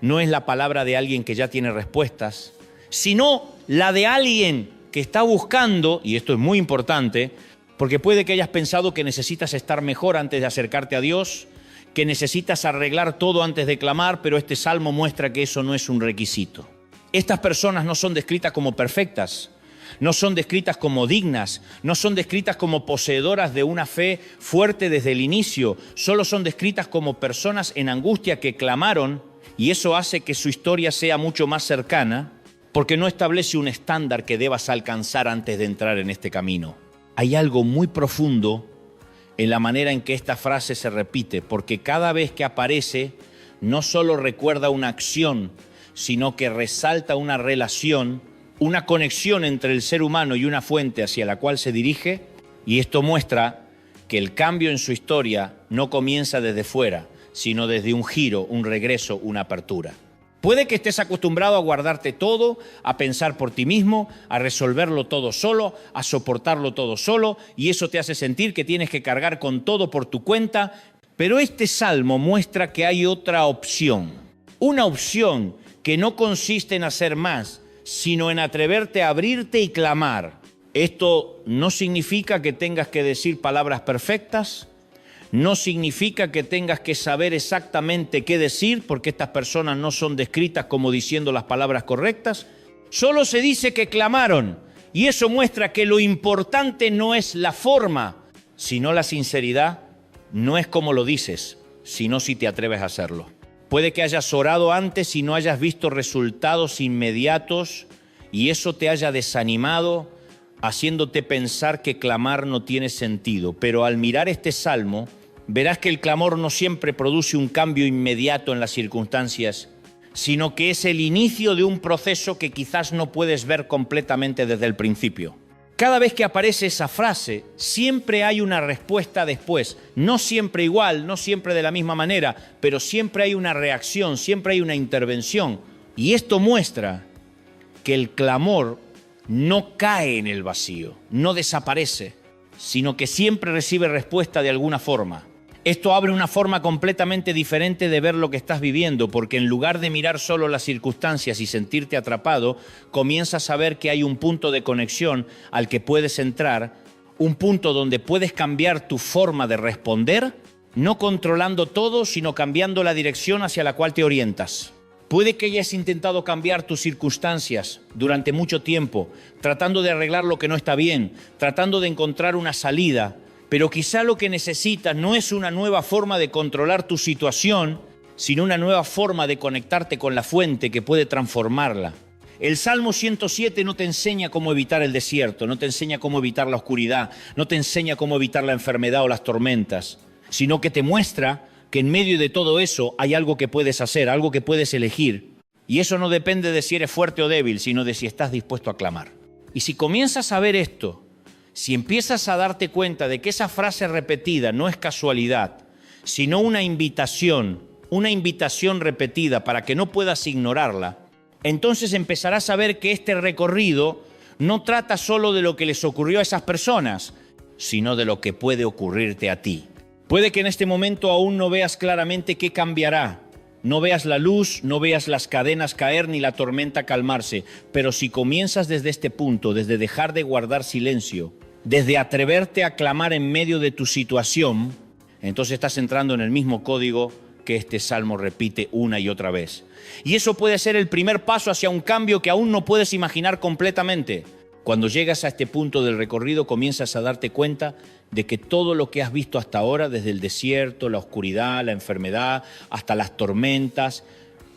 No es la palabra de alguien que ya tiene respuestas, sino la de alguien que está buscando, y esto es muy importante, porque puede que hayas pensado que necesitas estar mejor antes de acercarte a Dios, que necesitas arreglar todo antes de clamar, pero este salmo muestra que eso no es un requisito. Estas personas no son descritas como perfectas, no son descritas como dignas, no son descritas como poseedoras de una fe fuerte desde el inicio, solo son descritas como personas en angustia que clamaron, y eso hace que su historia sea mucho más cercana, porque no establece un estándar que debas alcanzar antes de entrar en este camino. Hay algo muy profundo en la manera en que esta frase se repite, porque cada vez que aparece no solo recuerda una acción, sino que resalta una relación, una conexión entre el ser humano y una fuente hacia la cual se dirige, y esto muestra que el cambio en su historia no comienza desde fuera, sino desde un giro, un regreso, una apertura. Puede que estés acostumbrado a guardarte todo, a pensar por ti mismo, a resolverlo todo solo, a soportarlo todo solo, y eso te hace sentir que tienes que cargar con todo por tu cuenta, pero este salmo muestra que hay otra opción, una opción que no consiste en hacer más, sino en atreverte a abrirte y clamar. Esto no significa que tengas que decir palabras perfectas, no significa que tengas que saber exactamente qué decir, porque estas personas no son descritas como diciendo las palabras correctas. Solo se dice que clamaron, y eso muestra que lo importante no es la forma, sino la sinceridad. No es como lo dices, sino si te atreves a hacerlo. Puede que hayas orado antes y no hayas visto resultados inmediatos, y eso te haya desanimado, haciéndote pensar que clamar no tiene sentido. Pero al mirar este salmo, verás que el clamor no siempre produce un cambio inmediato en las circunstancias, sino que es el inicio de un proceso que quizás no puedes ver completamente desde el principio. Cada vez que aparece esa frase, siempre hay una respuesta después. No siempre igual, no siempre de la misma manera, pero siempre hay una reacción, siempre hay una intervención. Y esto muestra que el clamor no cae en el vacío, no desaparece. sino que siempre recibe respuesta de alguna forma. Esto abre una forma completamente diferente de ver lo que estás viviendo, porque en lugar de mirar solo las circunstancias y sentirte atrapado, comienzas a ver que hay un punto de conexión al que puedes entrar, un punto donde puedes cambiar tu forma de responder, no controlando todo, sino cambiando la dirección hacia la cual te orientas. Puede que hayas intentado cambiar tus circunstancias durante mucho tiempo, tratando de arreglar lo que no está bien, tratando de encontrar una salida, pero quizá lo que necesitas no es una nueva forma de controlar tu situación, sino una nueva forma de conectarte con la fuente que puede transformarla. El Salmo 107 no te enseña cómo evitar el desierto, no te enseña cómo evitar la oscuridad, no te enseña cómo evitar la enfermedad o las tormentas, sino que te muestra que en medio de todo eso hay algo que puedes hacer, algo que puedes elegir. Y eso no depende de si eres fuerte o débil, sino de si estás dispuesto a clamar. Y si comienzas a ver esto, si empiezas a darte cuenta de que esa frase repetida no es casualidad, sino una invitación repetida para que no puedas ignorarla, entonces empezarás a ver que este recorrido no trata solo de lo que les ocurrió a esas personas, sino de lo que puede ocurrirte a ti. Puede que en este momento aún no veas claramente qué cambiará, no veas la luz, no veas las cadenas caer ni la tormenta calmarse, pero si comienzas desde este punto, desde dejar de guardar silencio, desde atreverte a clamar en medio de tu situación, entonces estás entrando en el mismo código que este salmo repite una y otra vez. Y eso puede ser el primer paso hacia un cambio que aún no puedes imaginar completamente. Cuando llegas a este punto del recorrido, comienzas a darte cuenta de que todo lo que has visto hasta ahora, desde el desierto, la oscuridad, la enfermedad, hasta las tormentas,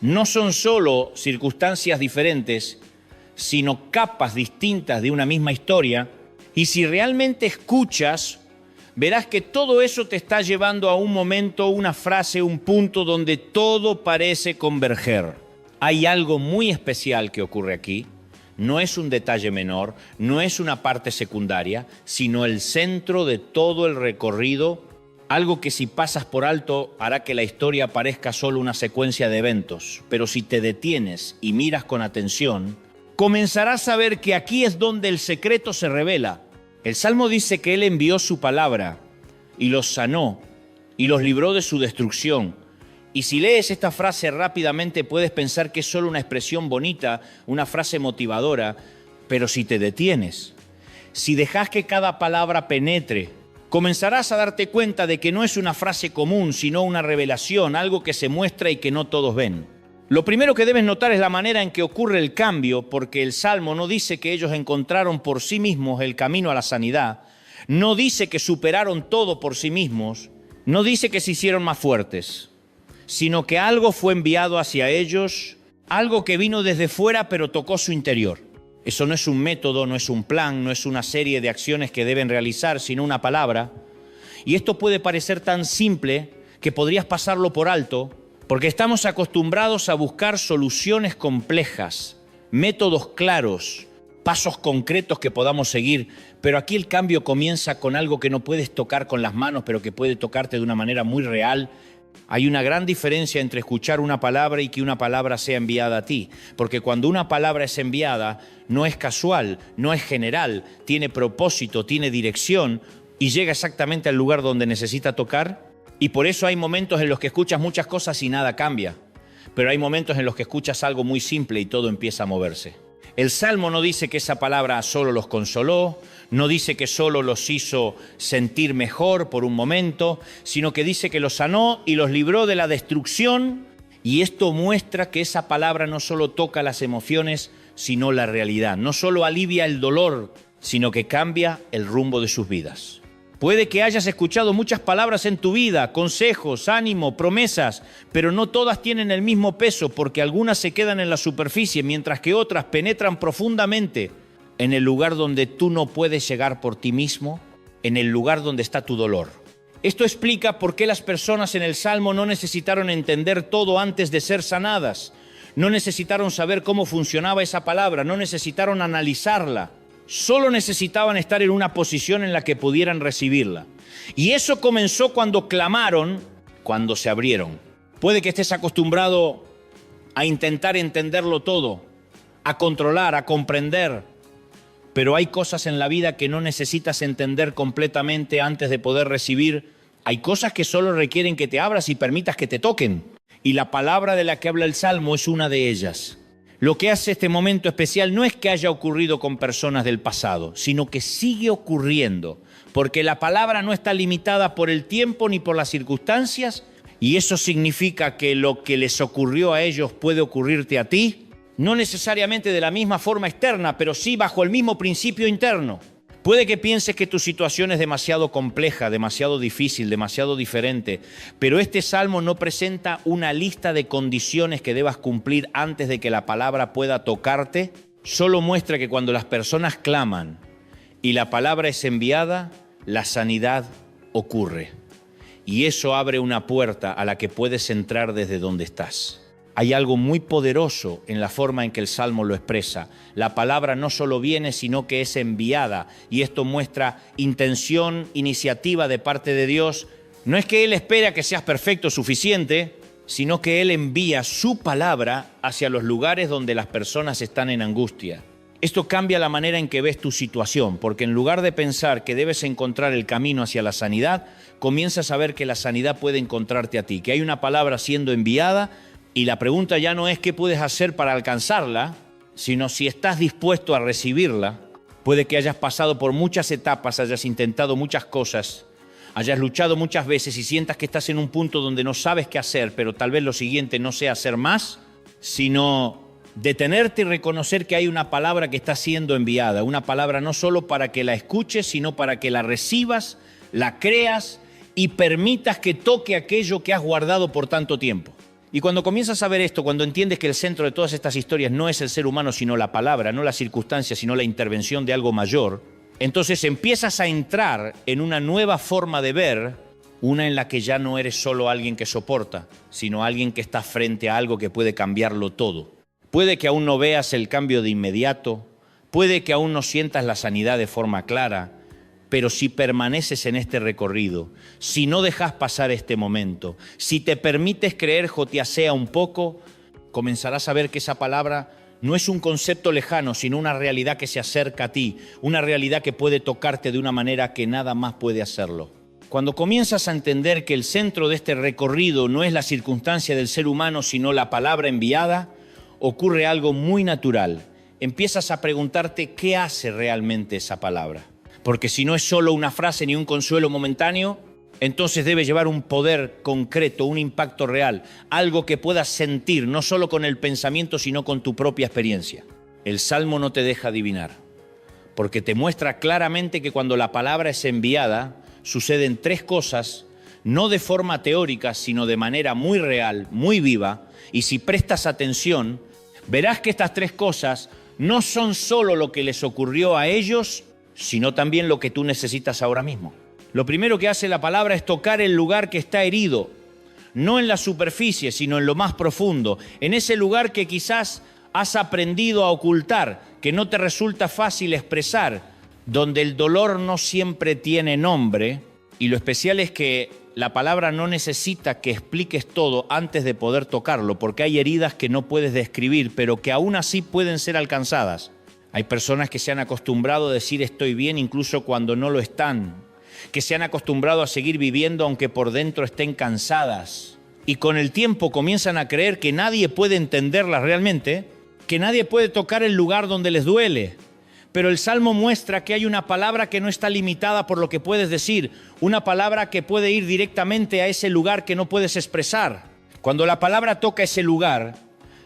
no son solo circunstancias diferentes, sino capas distintas de una misma historia. Y si realmente escuchas, verás que todo eso te está llevando a un momento, una frase, un punto donde todo parece converger. Hay algo muy especial que ocurre aquí. No es un detalle menor, no es una parte secundaria, sino el centro de todo el recorrido, algo que si pasas por alto hará que la historia parezca solo una secuencia de eventos. Pero si te detienes y miras con atención, comenzarás a ver que aquí es donde el secreto se revela. El Salmo dice que Él envió su palabra y los sanó y los libró de su destrucción. Y si lees esta frase rápidamente puedes pensar que es solo una expresión bonita, una frase motivadora, pero si te detienes, si dejas que cada palabra penetre, comenzarás a darte cuenta de que no es una frase común, sino una revelación, algo que se muestra y que no todos ven. Lo primero que debes notar es la manera en que ocurre el cambio, porque el Salmo no dice que ellos encontraron por sí mismos el camino a la sanidad, no dice que superaron todo por sí mismos, no dice que se hicieron más fuertes, sino que algo fue enviado hacia ellos, algo que vino desde fuera pero tocó su interior. Eso no es un método, no es un plan, no es una serie de acciones que deben realizar, sino una palabra. Y esto puede parecer tan simple que podrías pasarlo por alto, porque estamos acostumbrados a buscar soluciones complejas, métodos claros, pasos concretos que podamos seguir, pero aquí el cambio comienza con algo que no puedes tocar con las manos, pero que puede tocarte de una manera muy real. Hay una gran diferencia entre escuchar una palabra y que una palabra sea enviada a ti, porque cuando una palabra es enviada no es casual, no es general, tiene propósito, tiene dirección y llega exactamente al lugar donde necesita tocar. Y por eso hay momentos en los que escuchas muchas cosas y nada cambia, pero hay momentos en los que escuchas algo muy simple y todo empieza a moverse. El Salmo no dice que esa palabra solo los consoló, no dice que solo los hizo sentir mejor por un momento, sino que dice que los sanó y los libró de la destrucción, y esto muestra que esa palabra no solo toca las emociones, sino la realidad. No solo alivia el dolor, sino que cambia el rumbo de sus vidas. Puede que hayas escuchado muchas palabras en tu vida, consejos, ánimo, promesas, pero no todas tienen el mismo peso porque algunas se quedan en la superficie, mientras que otras penetran profundamente en el lugar donde tú no puedes llegar por ti mismo, en el lugar donde está tu dolor. Esto explica por qué las personas en el Salmo no necesitaron entender todo antes de ser sanadas, no necesitaron saber cómo funcionaba esa palabra, no necesitaron analizarla. Solo necesitaban estar en una posición en la que pudieran recibirla. Y eso comenzó cuando clamaron, cuando se abrieron. Puede que estés acostumbrado a intentar entenderlo todo, a controlar, a comprender, pero hay cosas en la vida que no necesitas entender completamente antes de poder recibir. Hay cosas que solo requieren que te abras y permitas que te toquen. Y la palabra de la que habla el Salmo es una de ellas. Lo que hace este momento especial no es que haya ocurrido con personas del pasado, sino que sigue ocurriendo, porque la palabra no está limitada por el tiempo ni por las circunstancias, y eso significa que lo que les ocurrió a ellos puede ocurrirte a ti, no necesariamente de la misma forma externa, pero sí bajo el mismo principio interno. Puede que pienses que tu situación es demasiado compleja, demasiado difícil, demasiado diferente, pero este salmo no presenta una lista de condiciones que debas cumplir antes de que la palabra pueda tocarte. Solo muestra que cuando las personas claman y la palabra es enviada, la sanidad ocurre. Y eso abre una puerta a la que puedes entrar desde donde estás. Hay algo muy poderoso en la forma en que el Salmo lo expresa. La palabra no solo viene, sino que es enviada. Y esto muestra intención, iniciativa de parte de Dios. No es que Él espera que seas perfecto, suficiente, sino que Él envía su palabra hacia los lugares donde las personas están en angustia. Esto cambia la manera en que ves tu situación, porque en lugar de pensar que debes encontrar el camino hacia la sanidad, comienzas a ver que la sanidad puede encontrarte a ti, que hay una palabra siendo enviada. Y la pregunta ya no es qué puedes hacer para alcanzarla, sino si estás dispuesto a recibirla. Puede que hayas pasado por muchas etapas, hayas intentado muchas cosas, hayas luchado muchas veces y sientas que estás en un punto donde no sabes qué hacer, pero tal vez lo siguiente no sea hacer más, sino detenerte y reconocer que hay una palabra que está siendo enviada, una palabra no solo para que la escuches, sino para que la recibas, la creas y permitas que toque aquello que has guardado por tanto tiempo. Y cuando comienzas a ver esto, cuando entiendes que el centro de todas estas historias no es el ser humano, sino la palabra, no la circunstancia, sino la intervención de algo mayor, entonces empiezas a entrar en una nueva forma de ver, una en la que ya no eres solo alguien que soporta, sino alguien que está frente a algo que puede cambiarlo todo. Puede que aún no veas el cambio de inmediato, puede que aún no sientas la sanidad de forma clara, pero si permaneces en este recorrido, si no dejas pasar este momento, si te permites creer jotiasea un poco, comenzarás a ver que esa palabra no es un concepto lejano, sino una realidad que se acerca a ti, una realidad que puede tocarte de una manera que nada más puede hacerlo. Cuando comienzas a entender que el centro de este recorrido no es la circunstancia del ser humano, sino la palabra enviada, ocurre algo muy natural. Empiezas a preguntarte qué hace realmente esa palabra. Porque si no es solo una frase ni un consuelo momentáneo, entonces debe llevar un poder concreto, un impacto real, algo que puedas sentir, no solo con el pensamiento, sino con tu propia experiencia. El Salmo no te deja adivinar, porque te muestra claramente que cuando la palabra es enviada, suceden tres cosas, no de forma teórica, sino de manera muy real, muy viva, y si prestas atención, verás que estas tres cosas no son solo lo que les ocurrió a ellos, sino también lo que tú necesitas ahora mismo. Lo primero que hace la palabra es tocar el lugar que está herido, no en la superficie, sino en lo más profundo, en ese lugar que quizás has aprendido a ocultar, que no te resulta fácil expresar, donde el dolor no siempre tiene nombre, y lo especial es que la palabra no necesita que expliques todo antes de poder tocarlo, porque hay heridas que no puedes describir, pero que aún así pueden ser alcanzadas. Hay personas que se han acostumbrado a decir estoy bien incluso cuando no lo están, que se han acostumbrado a seguir viviendo aunque por dentro estén cansadas. Y con el tiempo comienzan a creer que nadie puede entenderlas realmente, que nadie puede tocar el lugar donde les duele. Pero el Salmo muestra que hay una palabra que no está limitada por lo que puedes decir, una palabra que puede ir directamente a ese lugar que no puedes expresar. Cuando la palabra toca ese lugar,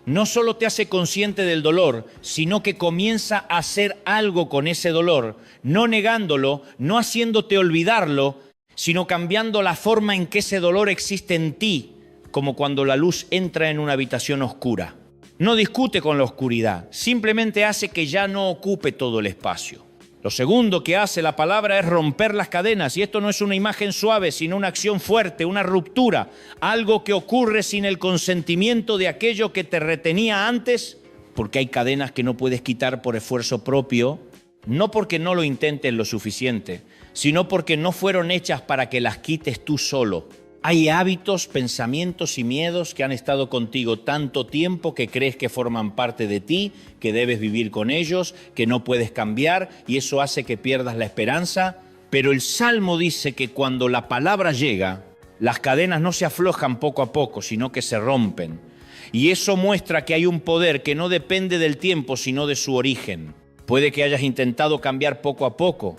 no solo te hace consciente del dolor, sino que comienza a hacer algo con ese dolor, no negándolo, no haciéndote olvidarlo, sino cambiando la forma en que ese dolor existe en ti, como cuando la luz entra en una habitación oscura. No discute con la oscuridad, simplemente hace que ya no ocupe todo el espacio. Lo segundo que hace la palabra es romper las cadenas, y esto no es una imagen suave, sino una acción fuerte, una ruptura, algo que ocurre sin el consentimiento de aquello que te retenía antes, porque hay cadenas que no puedes quitar por esfuerzo propio, no porque no lo intentes lo suficiente, sino porque no fueron hechas para que las quites tú solo. Hay hábitos, pensamientos y miedos que han estado contigo tanto tiempo que crees que forman parte de ti, que debes vivir con ellos, que no puedes cambiar y eso hace que pierdas la esperanza. Pero el Salmo dice que cuando la palabra llega, las cadenas no se aflojan poco a poco, sino que se rompen. Y eso muestra que hay un poder que no depende del tiempo, sino de su origen. Puede que hayas intentado cambiar poco a poco,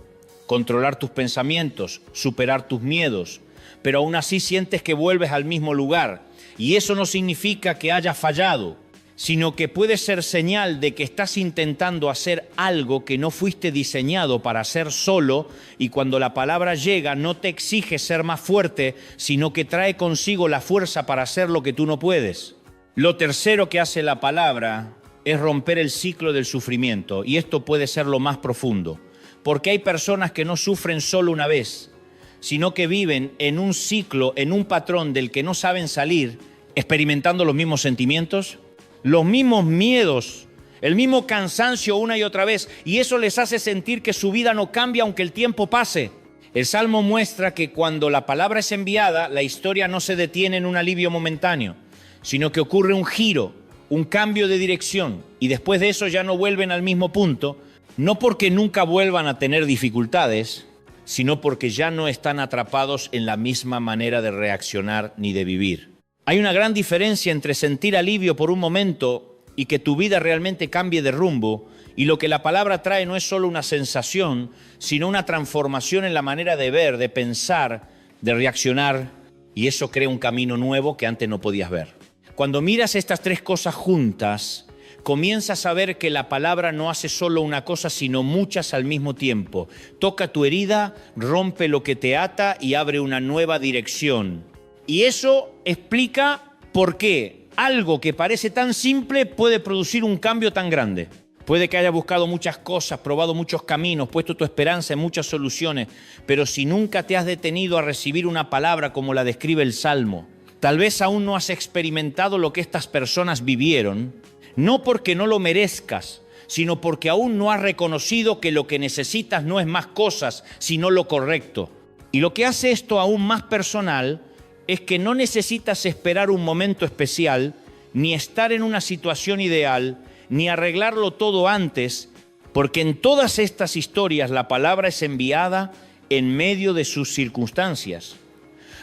controlar tus pensamientos, superar tus miedos, pero aún así sientes que vuelves al mismo lugar. Y eso no significa que hayas fallado, sino que puede ser señal de que estás intentando hacer algo que no fuiste diseñado para hacer solo, y cuando la palabra llega no te exige ser más fuerte, sino que trae consigo la fuerza para hacer lo que tú no puedes. Lo tercero que hace la palabra es romper el ciclo del sufrimiento, y esto puede ser lo más profundo, porque hay personas que no sufren solo una vez, sino que viven en un ciclo, en un patrón del que no saben salir, experimentando los mismos sentimientos, los mismos miedos, el mismo cansancio una y otra vez, y eso les hace sentir que su vida no cambia aunque el tiempo pase. El Salmo muestra que cuando la palabra es enviada, la historia no se detiene en un alivio momentáneo, sino que ocurre un giro, un cambio de dirección, y después de eso ya no vuelven al mismo punto, no porque nunca vuelvan a tener dificultades, sino porque ya no están atrapados en la misma manera de reaccionar ni de vivir. Hay una gran diferencia entre sentir alivio por un momento y que tu vida realmente cambie de rumbo, y lo que la palabra trae no es solo una sensación, sino una transformación en la manera de ver, de pensar, de reaccionar, y eso crea un camino nuevo que antes no podías ver. Cuando miras estas tres cosas juntas, comienzas a ver que la palabra no hace solo una cosa, sino muchas al mismo tiempo. Toca tu herida, rompe lo que te ata y abre una nueva dirección. Y eso explica por qué algo que parece tan simple puede producir un cambio tan grande. Puede que hayas buscado muchas cosas, probado muchos caminos, puesto tu esperanza en muchas soluciones, pero si nunca te has detenido a recibir una palabra como la describe el Salmo, tal vez aún no has experimentado lo que estas personas vivieron, no porque no lo merezcas, sino porque aún no has reconocido que lo que necesitas no es más cosas, sino lo correcto. Y lo que hace esto aún más personal es que no necesitas esperar un momento especial, ni estar en una situación ideal, ni arreglarlo todo antes, porque en todas estas historias la palabra es enviada en medio de sus circunstancias.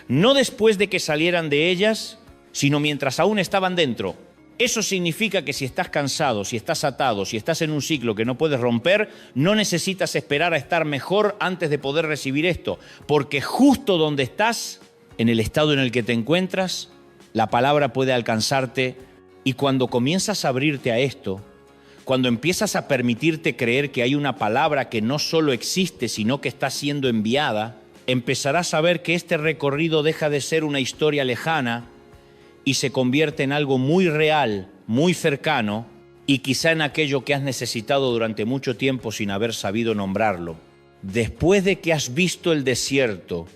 No después de que salieran de ellas, sino mientras aún estaban dentro. Eso significa que si estás cansado, si estás atado, si estás en un ciclo que no puedes romper, no necesitas esperar a estar mejor antes de poder recibir esto, porque justo donde estás, en el estado en el que te encuentras, la palabra puede alcanzarte, y cuando comienzas a abrirte a esto, cuando empiezas a permitirte creer que hay una palabra que no solo existe, sino que está siendo enviada, empezarás a ver que este recorrido deja de ser una historia lejana y se convierte en algo muy real, muy cercano, y quizá en aquello que has necesitado durante mucho tiempo sin haber sabido nombrarlo. Después de que has visto el desierto,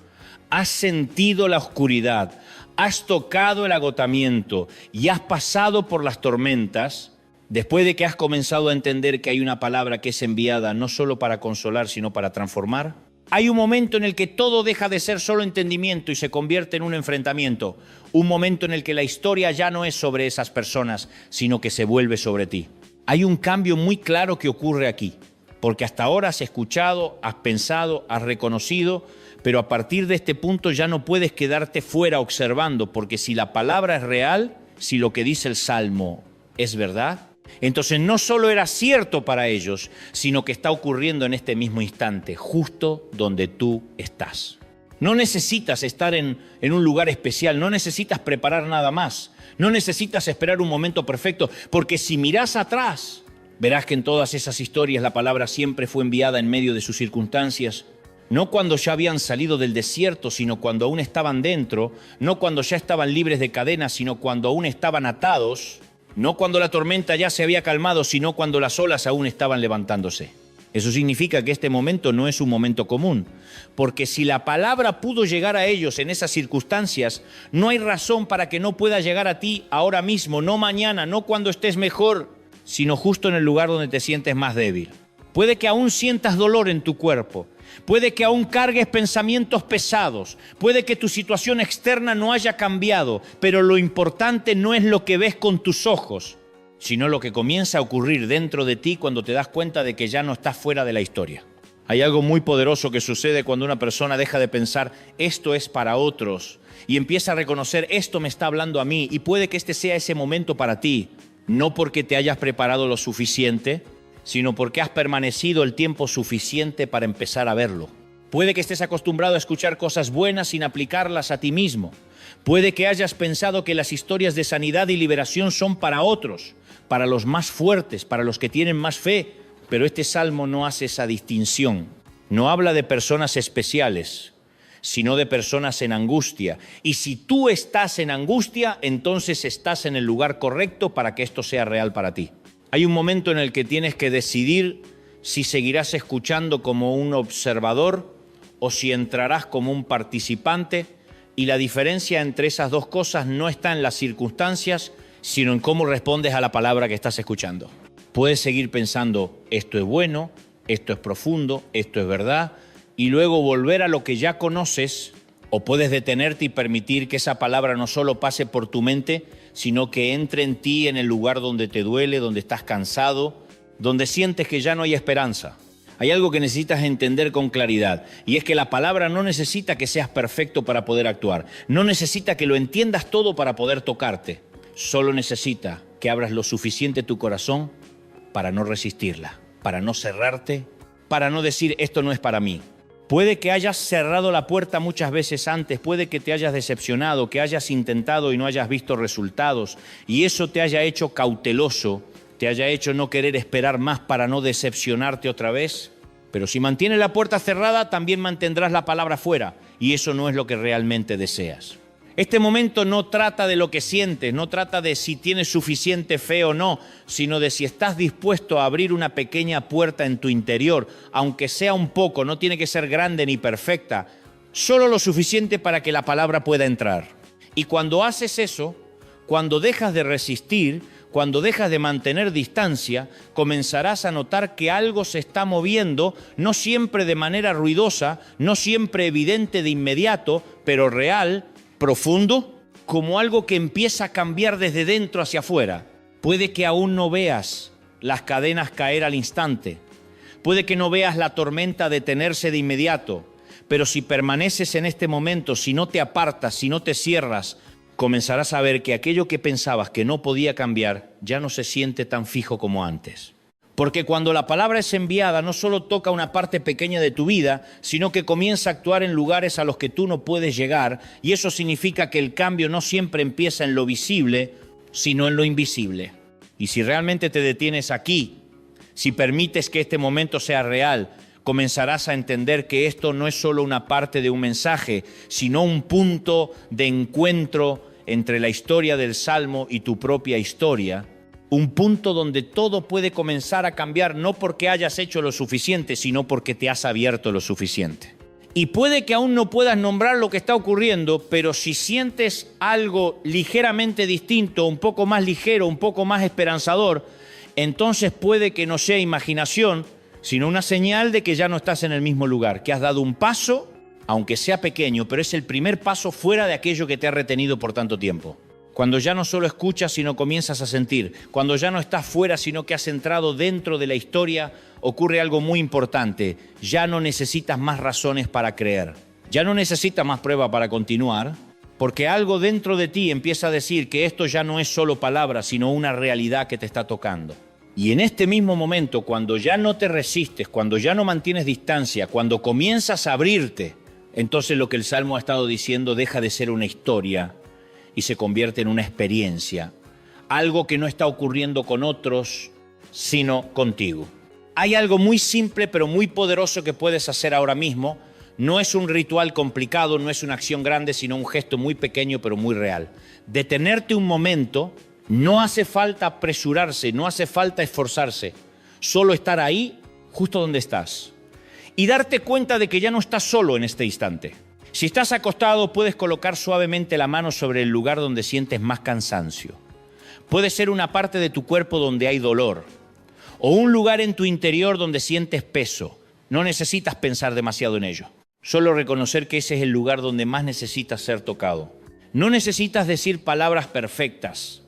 has sentido la oscuridad, has tocado el agotamiento y has pasado por las tormentas, después de que has comenzado a entender que hay una palabra que es enviada no solo para consolar, sino para transformar, hay un momento en el que todo deja de ser solo entendimiento y se convierte en un enfrentamiento. Un momento en el que la historia ya no es sobre esas personas, sino que se vuelve sobre ti. Hay un cambio muy claro que ocurre aquí, porque hasta ahora has escuchado, has pensado, has reconocido, pero a partir de este punto ya no puedes quedarte fuera observando, porque si la palabra es real, si lo que dice el Salmo es verdad, entonces no solo era cierto para ellos, sino que está ocurriendo en este mismo instante, justo donde tú estás. No necesitas estar en un lugar especial, no necesitas preparar nada más, no necesitas esperar un momento perfecto, porque si miras atrás, verás que en todas esas historias la palabra siempre fue enviada en medio de sus circunstancias, no cuando ya habían salido del desierto, sino cuando aún estaban dentro, no cuando ya estaban libres de cadenas, sino cuando aún estaban atados, no cuando la tormenta ya se había calmado, sino cuando las olas aún estaban levantándose. Eso significa que este momento no es un momento común, porque si la palabra pudo llegar a ellos en esas circunstancias, no hay razón para que no pueda llegar a ti ahora mismo, no mañana, no cuando estés mejor, sino justo en el lugar donde te sientes más débil. Puede que aún sientas dolor en tu cuerpo, Puede que aún cargues pensamientos pesados. Puede que tu situación externa no haya cambiado, pero lo importante no es lo que ves con tus ojos, sino lo que comienza a ocurrir dentro de ti cuando te das cuenta de que ya no estás fuera de la historia. Hay algo muy poderoso que sucede cuando una persona deja de pensar esto es para otros y empieza a reconocer esto me está hablando a mí, y puede que este sea ese momento para ti, no porque te hayas preparado lo suficiente, sino porque has permanecido el tiempo suficiente para empezar a verlo. Puede que estés acostumbrado a escuchar cosas buenas sin aplicarlas a ti mismo. Puede que hayas pensado que las historias de sanidad y liberación son para otros, para los más fuertes, para los que tienen más fe. Pero este salmo no hace esa distinción. No habla de personas especiales, sino de personas en angustia. Y si tú estás en angustia, entonces estás en el lugar correcto para que esto sea real para ti. Hay un momento en el que tienes que decidir si seguirás escuchando como un observador o si entrarás como un participante, y la diferencia entre esas dos cosas no está en las circunstancias, sino en cómo respondes a la palabra que estás escuchando. Puedes seguir pensando, esto es bueno, esto es profundo, esto es verdad, y luego volver a lo que ya conoces, o puedes detenerte y permitir que esa palabra no solo pase por tu mente, sino que entre en ti en el lugar donde te duele, donde estás cansado, donde sientes que ya no hay esperanza. Hay algo que necesitas entender con claridad, y es que la palabra no necesita que seas perfecto para poder actuar, no necesita que lo entiendas todo para poder tocarte, solo necesita que abras lo suficiente tu corazón para no resistirla, para no cerrarte, para no decir esto no es para mí. Puede que hayas cerrado la puerta muchas veces antes, puede que te hayas decepcionado, que hayas intentado y no hayas visto resultados, y eso te haya hecho cauteloso, te haya hecho no querer esperar más para no decepcionarte otra vez. Pero si mantienes la puerta cerrada, también mantendrás la palabra fuera, y eso no es lo que realmente deseas. Este momento no trata de lo que sientes, no trata de si tienes suficiente fe o no, sino de si estás dispuesto a abrir una pequeña puerta en tu interior, aunque sea un poco, no tiene que ser grande ni perfecta, solo lo suficiente para que la palabra pueda entrar. Y cuando haces eso, cuando dejas de resistir, cuando dejas de mantener distancia, comenzarás a notar que algo se está moviendo, no siempre de manera ruidosa, no siempre evidente de inmediato, pero real, profundo, como algo que empieza a cambiar desde dentro hacia afuera. Puede que aún no veas las cadenas caer al instante, puede que no veas la tormenta detenerse de inmediato, pero si permaneces en este momento, si no te apartas, si no te cierras, comenzarás a ver que aquello que pensabas que no podía cambiar ya no se siente tan fijo como antes. Porque cuando la palabra es enviada, no solo toca una parte pequeña de tu vida, sino que comienza a actuar en lugares a los que tú no puedes llegar, y eso significa que el cambio no siempre empieza en lo visible, sino en lo invisible. Y si realmente te detienes aquí, si permites que este momento sea real, comenzarás a entender que esto no es solo una parte de un mensaje, sino un punto de encuentro entre la historia del Salmo y tu propia historia. Un punto donde todo puede comenzar a cambiar, no porque hayas hecho lo suficiente, sino porque te has abierto lo suficiente. Y puede que aún no puedas nombrar lo que está ocurriendo, pero si sientes algo ligeramente distinto, un poco más ligero, un poco más esperanzador, entonces puede que no sea imaginación, sino una señal de que ya no estás en el mismo lugar, que has dado un paso, aunque sea pequeño, pero es el primer paso fuera de aquello que te ha retenido por tanto tiempo. Cuando ya no solo escuchas, sino comienzas a sentir. Cuando ya no estás fuera, sino que has entrado dentro de la historia, ocurre algo muy importante. Ya no necesitas más razones para creer. Ya no necesitas más prueba para continuar, porque algo dentro de ti empieza a decir que esto ya no es solo palabras, sino una realidad que te está tocando. Y en este mismo momento, cuando ya no te resistes, cuando ya no mantienes distancia, cuando comienzas a abrirte, entonces lo que el Salmo ha estado diciendo deja de ser una historia y se convierte en una experiencia, algo que no está ocurriendo con otros, sino contigo. Hay algo muy simple pero muy poderoso que puedes hacer ahora mismo. No es un ritual complicado, no es una acción grande, sino un gesto muy pequeño pero muy real. Detenerte un momento, no hace falta apresurarse, no hace falta esforzarse, solo estar ahí, justo donde estás, y darte cuenta de que ya no estás solo en este instante. Si estás acostado, puedes colocar suavemente la mano sobre el lugar donde sientes más cansancio. Puede ser una parte de tu cuerpo donde hay dolor, o un lugar en tu interior donde sientes peso. No necesitas pensar demasiado en ello. Solo reconocer que ese es el lugar donde más necesitas ser tocado. No necesitas decir palabras perfectas.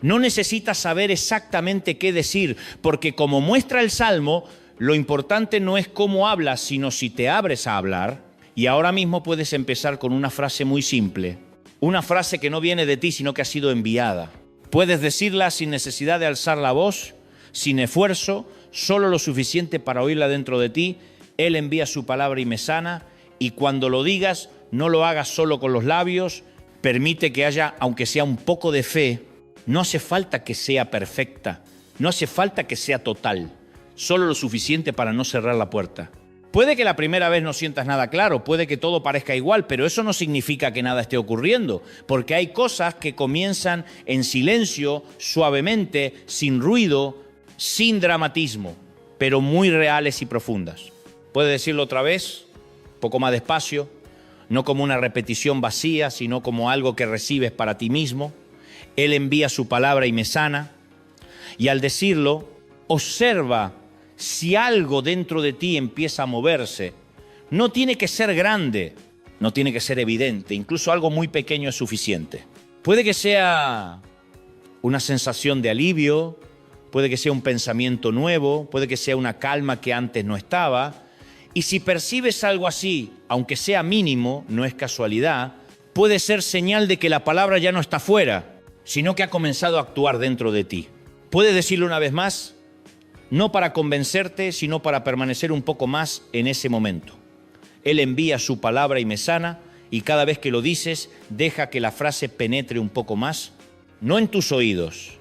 No necesitas saber exactamente qué decir, porque como muestra el Salmo, lo importante no es cómo hablas, sino si te abres a hablar. Y ahora mismo puedes empezar con una frase muy simple. Una frase que no viene de ti, sino que ha sido enviada. Puedes decirla sin necesidad de alzar la voz, sin esfuerzo, solo lo suficiente para oírla dentro de ti. Él envía su palabra y me sana. Y cuando lo digas, no lo hagas solo con los labios. Permite que haya, aunque sea un poco de fe. No hace falta que sea perfecta. No hace falta que sea total. Solo lo suficiente para no cerrar la puerta. Puede que la primera vez no sientas nada claro, puede que todo parezca igual, pero eso no significa que nada esté ocurriendo, porque hay cosas que comienzan en silencio, suavemente, sin ruido, sin dramatismo, pero muy reales y profundas. ¿Puedes decirlo otra vez? Un poco más despacio, no como una repetición vacía, sino como algo que recibes para ti mismo. Él envía su palabra y me sana. Y al decirlo, observa si algo dentro de ti empieza a moverse. No tiene que ser grande, no tiene que ser evidente, incluso algo muy pequeño es suficiente. Puede que sea una sensación de alivio, puede que sea un pensamiento nuevo, puede que sea una calma que antes no estaba. Y si percibes algo así, aunque sea mínimo, no es casualidad, puede ser señal de que la palabra ya no está fuera, sino que ha comenzado a actuar dentro de ti. ¿Puedes decirlo una vez más? No para convencerte, sino para permanecer un poco más en ese momento. Él envía su palabra y me sana, y cada vez que lo dices, deja que la frase penetre un poco más, no en tus oídos,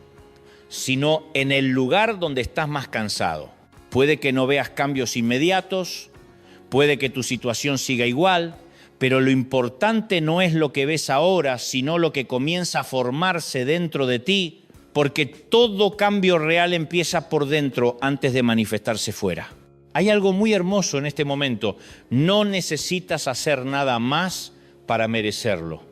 sino en el lugar donde estás más cansado. Puede que no veas cambios inmediatos, puede que tu situación siga igual, pero lo importante no es lo que ves ahora, sino lo que comienza a formarse dentro de ti, porque todo cambio real empieza por dentro antes de manifestarse fuera. Hay algo muy hermoso en este momento. No necesitas hacer nada más para merecerlo.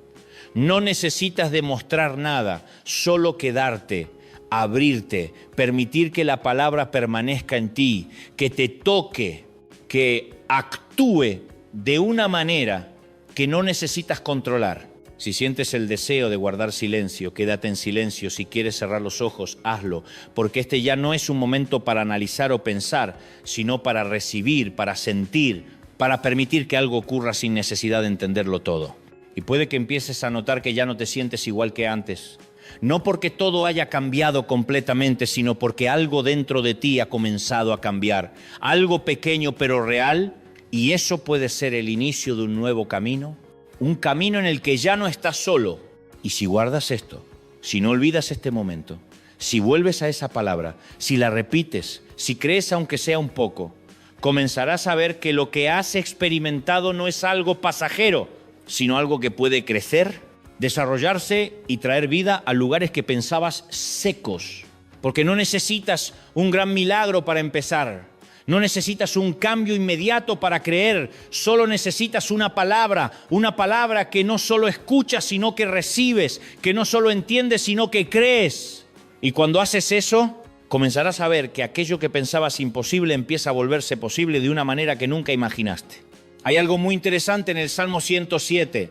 No necesitas demostrar nada, solo quedarte, abrirte, permitir que la palabra permanezca en ti, que te toque, que actúe de una manera que no necesitas controlar. Si sientes el deseo de guardar silencio, quédate en silencio. Si quieres cerrar los ojos, hazlo, porque este ya no es un momento para analizar o pensar, sino para recibir, para sentir, para permitir que algo ocurra sin necesidad de entenderlo todo. Y puede que empieces a notar que ya no te sientes igual que antes. No porque todo haya cambiado completamente, sino porque algo dentro de ti ha comenzado a cambiar. Algo pequeño pero real, y eso puede ser el inicio de un nuevo camino. Un camino en el que ya no estás solo. Y si guardas esto, si no olvidas este momento, si vuelves a esa palabra, si la repites, si crees aunque sea un poco, comenzarás a ver que lo que has experimentado no es algo pasajero, sino algo que puede crecer, desarrollarse y traer vida a lugares que pensabas secos. Porque no necesitas un gran milagro para empezar. No necesitas un cambio inmediato para creer, solo necesitas una palabra que no solo escuchas, sino que recibes, que no solo entiendes, sino que crees. Y cuando haces eso, comenzarás a ver que aquello que pensabas imposible empieza a volverse posible de una manera que nunca imaginaste. Hay algo muy interesante en el Salmo 107.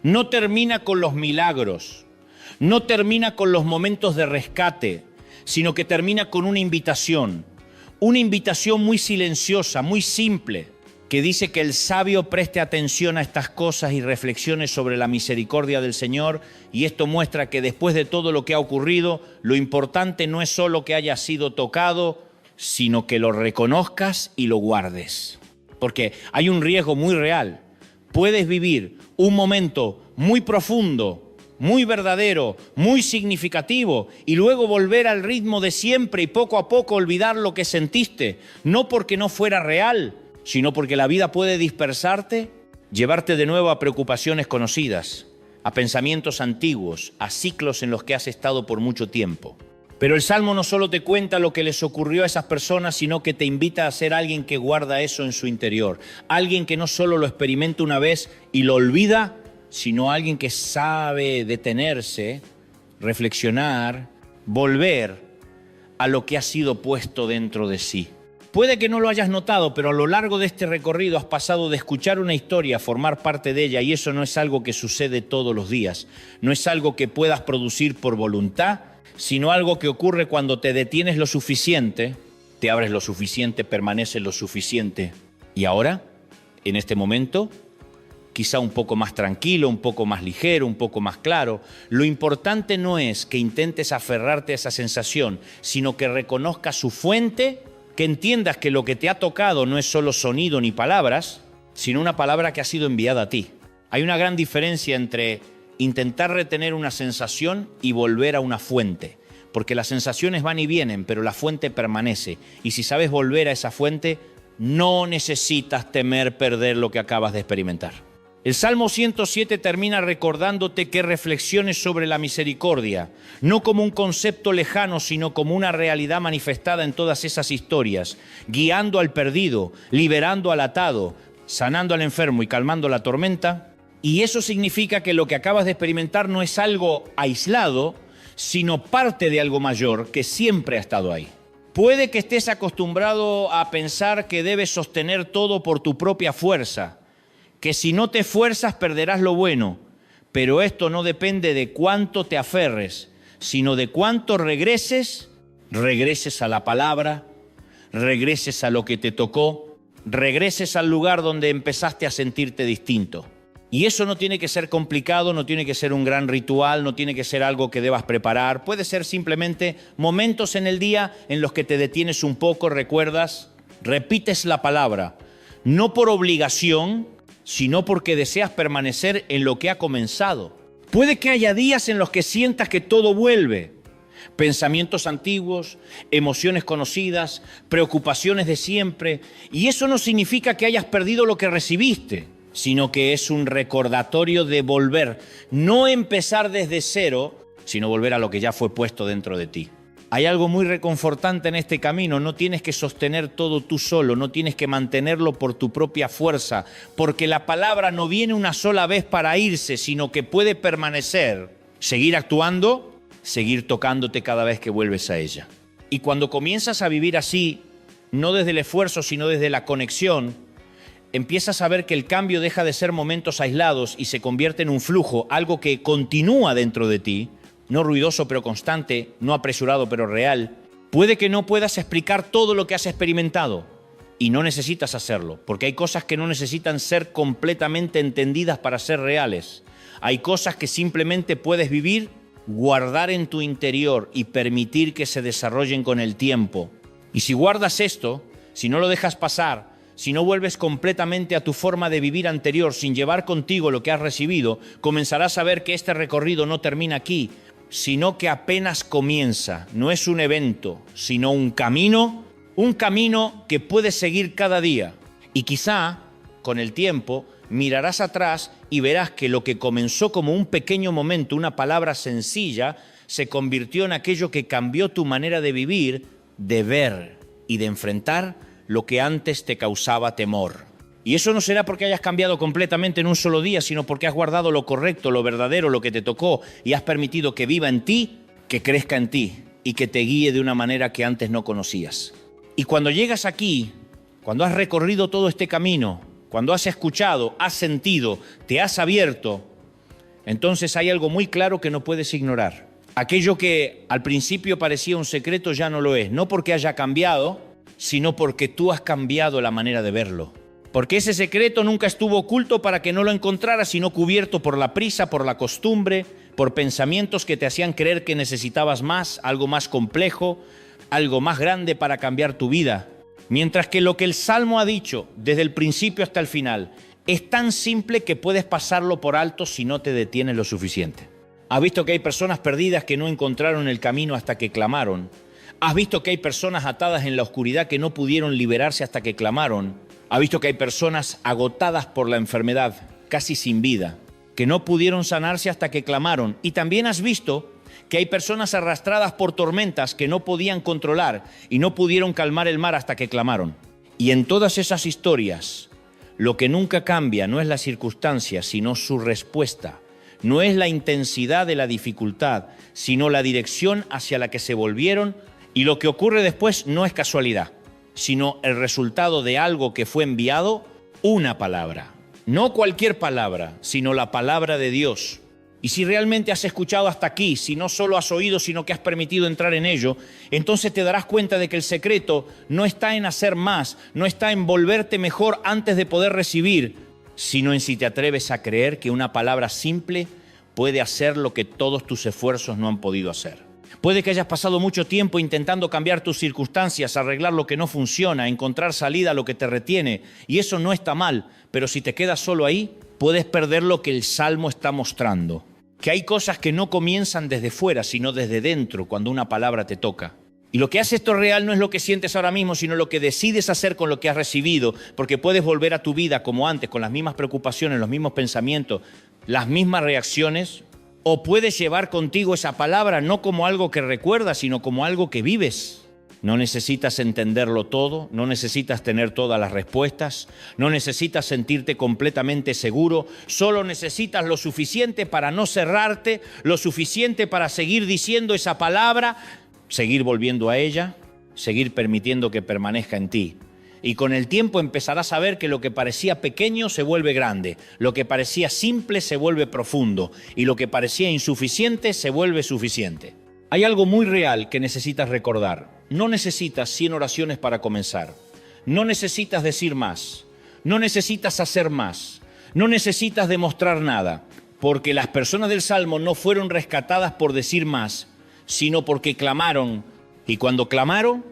No termina con los milagros, no termina con los momentos de rescate, sino que termina con una invitación. Una invitación muy silenciosa, muy simple, que dice que el sabio preste atención a estas cosas y reflexione sobre la misericordia del Señor, y esto muestra que después de todo lo que ha ocurrido, lo importante no es solo que haya sido tocado, sino que lo reconozcas y lo guardes. Porque hay un riesgo muy real. Puedes vivir un momento muy profundo, muy verdadero, muy significativo, y luego volver al ritmo de siempre y poco a poco olvidar lo que sentiste, no porque no fuera real, sino porque la vida puede dispersarte, llevarte de nuevo a preocupaciones conocidas, a pensamientos antiguos, a ciclos en los que has estado por mucho tiempo. Pero el Salmo no solo te cuenta lo que les ocurrió a esas personas, sino que te invita a ser alguien que guarda eso en su interior, alguien que no solo lo experimenta una vez y lo olvida, sino alguien que sabe detenerse, reflexionar, volver a lo que ha sido puesto dentro de sí. Puede que no lo hayas notado, pero a lo largo de este recorrido has pasado de escuchar una historia a formar parte de ella, y eso no es algo que sucede todos los días. No es algo que puedas producir por voluntad, sino algo que ocurre cuando te detienes lo suficiente, te abres lo suficiente, permaneces lo suficiente. Y ahora, en este momento, quizá un poco más tranquilo, un poco más ligero, un poco más claro. Lo importante no es que intentes aferrarte a esa sensación, sino que reconozcas su fuente, que entiendas que lo que te ha tocado no es solo sonido ni palabras, sino una palabra que ha sido enviada a ti. Hay una gran diferencia entre intentar retener una sensación y volver a una fuente, porque las sensaciones van y vienen, pero la fuente permanece. Y si sabes volver a esa fuente, no necesitas temer perder lo que acabas de experimentar. El Salmo 107 termina recordándote que reflexiones sobre la misericordia, no como un concepto lejano, sino como una realidad manifestada en todas esas historias, guiando al perdido, liberando al atado, sanando al enfermo y calmando la tormenta. Y eso significa que lo que acabas de experimentar no es algo aislado, sino parte de algo mayor que siempre ha estado ahí. Puede que estés acostumbrado a pensar que debes sostener todo por tu propia fuerza, que si no te esfuerzas perderás lo bueno, pero esto no depende de cuánto te aferres, sino de cuánto regreses a la palabra, regreses a lo que te tocó, regreses al lugar donde empezaste a sentirte distinto. Y eso no tiene que ser complicado, no tiene que ser un gran ritual, no tiene que ser algo que debas preparar. Puede ser simplemente momentos en el día en los que te detienes un poco, recuerdas, repites la palabra, no por obligación, sino porque deseas permanecer en lo que ha comenzado. Puede que haya días en los que sientas que todo vuelve. Pensamientos antiguos, emociones conocidas, preocupaciones de siempre. Y eso no significa que hayas perdido lo que recibiste, sino que es un recordatorio de volver. No empezar desde cero, sino volver a lo que ya fue puesto dentro de ti. Hay algo muy reconfortante en este camino. No tienes que sostener todo tú solo, no tienes que mantenerlo por tu propia fuerza, porque la palabra no viene una sola vez para irse, sino que puede permanecer, seguir actuando, seguir tocándote cada vez que vuelves a ella. Y cuando comienzas a vivir así, no desde el esfuerzo, sino desde la conexión, empiezas a ver que el cambio deja de ser momentos aislados y se convierte en un flujo, algo que continúa dentro de ti, no ruidoso pero constante, no apresurado pero real. Puede que no puedas explicar todo lo que has experimentado y no necesitas hacerlo, porque hay cosas que no necesitan ser completamente entendidas para ser reales. Hay cosas que simplemente puedes vivir, guardar en tu interior y permitir que se desarrollen con el tiempo. Y si guardas esto, si no lo dejas pasar, si no vuelves completamente a tu forma de vivir anterior sin llevar contigo lo que has recibido, comenzarás a ver que este recorrido no termina aquí, sino que apenas comienza. No es un evento, sino un camino que puedes seguir cada día. Y quizá, con el tiempo, mirarás atrás y verás que lo que comenzó como un pequeño momento, una palabra sencilla, se convirtió en aquello que cambió tu manera de vivir, de ver y de enfrentar lo que antes te causaba temor. Y eso no será porque hayas cambiado completamente en un solo día, sino porque has guardado lo correcto, lo verdadero, lo que te tocó, y has permitido que viva en ti, que crezca en ti y que te guíe de una manera que antes no conocías. Y cuando llegas aquí, cuando has recorrido todo este camino, cuando has escuchado, has sentido, te has abierto, entonces hay algo muy claro que no puedes ignorar. Aquello que al principio parecía un secreto ya no lo es, no porque haya cambiado, sino porque tú has cambiado la manera de verlo. Porque ese secreto nunca estuvo oculto para que no lo encontraras, sino cubierto por la prisa, por la costumbre, por pensamientos que te hacían creer que necesitabas más, algo más complejo, algo más grande para cambiar tu vida. Mientras que lo que el Salmo ha dicho desde el principio hasta el final es tan simple que puedes pasarlo por alto si no te detienes lo suficiente. ¿Has visto que hay personas perdidas que no encontraron el camino hasta que clamaron? ¿Has visto que hay personas atadas en la oscuridad que no pudieron liberarse hasta que clamaron? ¿Has visto que hay personas agotadas por la enfermedad, casi sin vida, que no pudieron sanarse hasta que clamaron? Y también has visto que hay personas arrastradas por tormentas que no podían controlar y no pudieron calmar el mar hasta que clamaron. Y en todas esas historias, lo que nunca cambia no es la circunstancia, sino su respuesta. No es la intensidad de la dificultad, sino la dirección hacia la que se volvieron, y lo que ocurre después no es casualidad, sino el resultado de algo que fue enviado, una palabra. No cualquier palabra, sino la palabra de Dios. Y si realmente has escuchado hasta aquí, si no solo has oído, sino que has permitido entrar en ello, entonces te darás cuenta de que el secreto no está en hacer más, no está en volverte mejor antes de poder recibir, sino en si te atreves a creer que una palabra simple puede hacer lo que todos tus esfuerzos no han podido hacer. Puede que hayas pasado mucho tiempo intentando cambiar tus circunstancias, arreglar lo que no funciona, encontrar salida a lo que te retiene, y eso no está mal, pero si te quedas solo ahí, puedes perder lo que el Salmo está mostrando. Que hay cosas que no comienzan desde fuera, sino desde dentro, cuando una palabra te toca. Y lo que hace esto real no es lo que sientes ahora mismo, sino lo que decides hacer con lo que has recibido, porque puedes volver a tu vida como antes, con las mismas preocupaciones, los mismos pensamientos, las mismas reacciones, o puedes llevar contigo esa palabra no como algo que recuerdas, sino como algo que vives. No necesitas entenderlo todo, no necesitas tener todas las respuestas, no necesitas sentirte completamente seguro, solo necesitas lo suficiente para no cerrarte, lo suficiente para seguir diciendo esa palabra, seguir volviendo a ella, seguir permitiendo que permanezca en ti. Y con el tiempo empezarás a ver que lo que parecía pequeño se vuelve grande, lo que parecía simple se vuelve profundo y lo que parecía insuficiente se vuelve suficiente. Hay algo muy real que necesitas recordar. No necesitas 100 oraciones para comenzar. No necesitas decir más. No necesitas hacer más. No necesitas demostrar nada. Porque las personas del Salmo no fueron rescatadas por decir más, sino porque clamaron. Y cuando clamaron,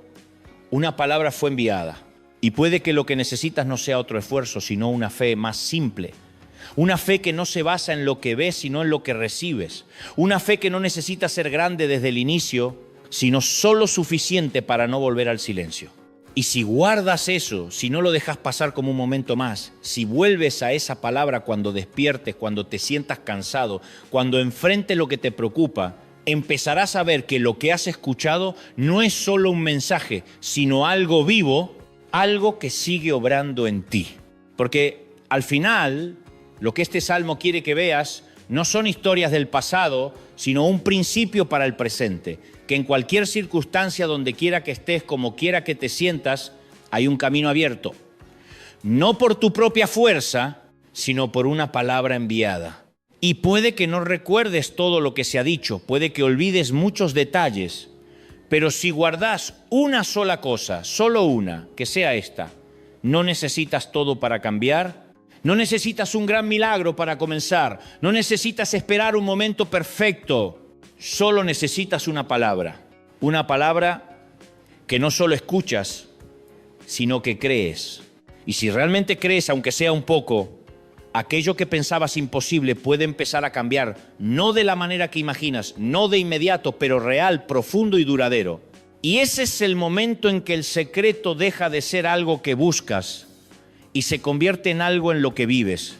una palabra fue enviada. Y puede que lo que necesitas no sea otro esfuerzo, sino una fe más simple. Una fe que no se basa en lo que ves, sino en lo que recibes. Una fe que no necesita ser grande desde el inicio, sino solo suficiente para no volver al silencio. Y si guardas eso, si no lo dejas pasar como un momento más, si vuelves a esa palabra cuando despiertes, cuando te sientas cansado, cuando enfrentes lo que te preocupa, empezarás a ver que lo que has escuchado no es solo un mensaje, sino algo vivo, algo que sigue obrando en ti. Porque al final, lo que este salmo quiere que veas no son historias del pasado, sino un principio para el presente. Que en cualquier circunstancia, donde quiera que estés, como quiera que te sientas, hay un camino abierto. No por tu propia fuerza, sino por una palabra enviada. Y puede que no recuerdes todo lo que se ha dicho, puede que olvides muchos detalles, pero si guardas una sola cosa, solo una, que sea esta, no necesitas todo para cambiar, no necesitas un gran milagro para comenzar, no necesitas esperar un momento perfecto, solo necesitas una palabra que no solo escuchas, sino que crees. Y si realmente crees, aunque sea un poco, aquello que pensabas imposible puede empezar a cambiar, no de la manera que imaginas, no de inmediato, pero real, profundo y duradero. Y ese es el momento en que el secreto deja de ser algo que buscas y se convierte en algo en lo que vives.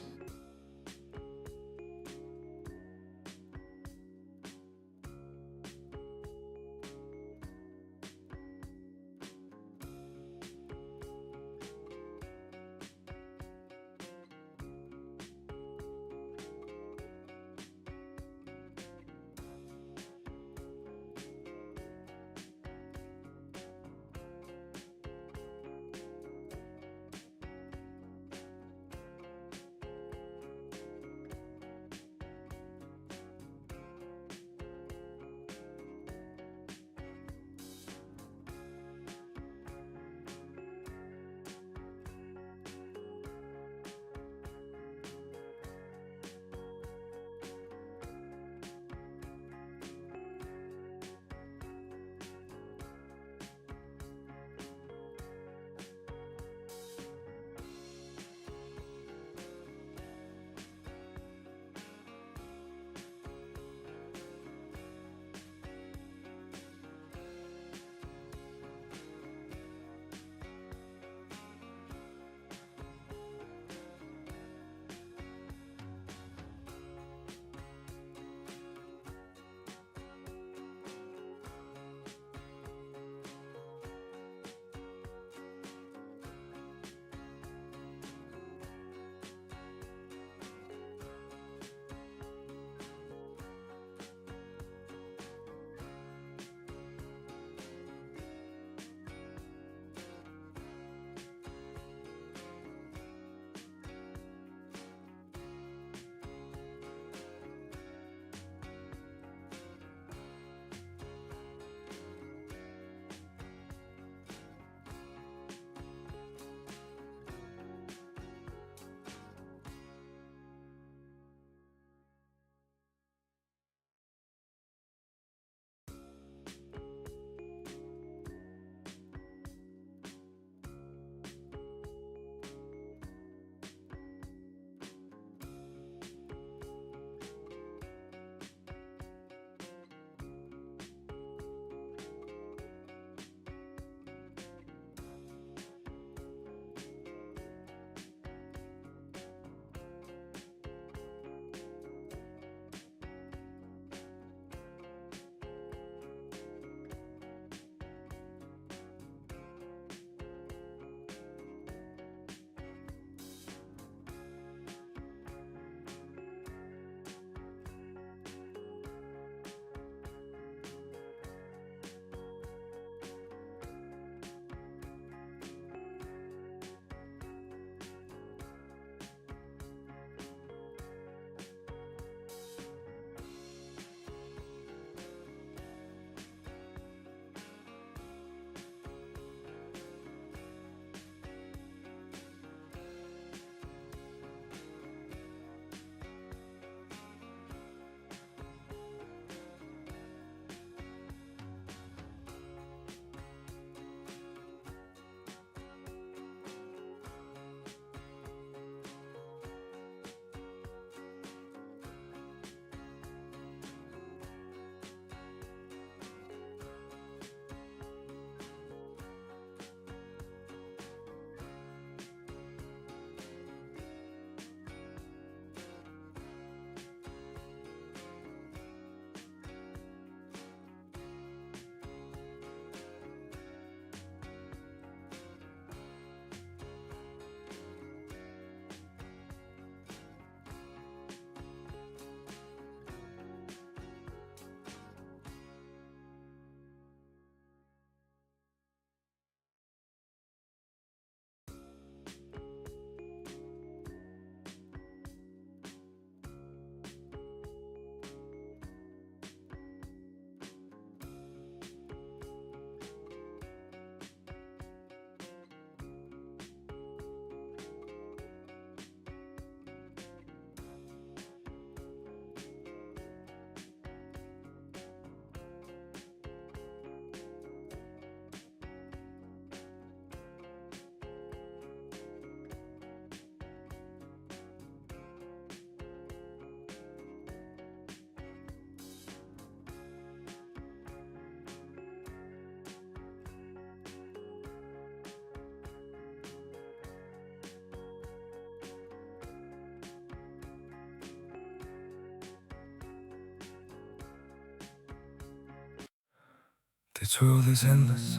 This world is endless,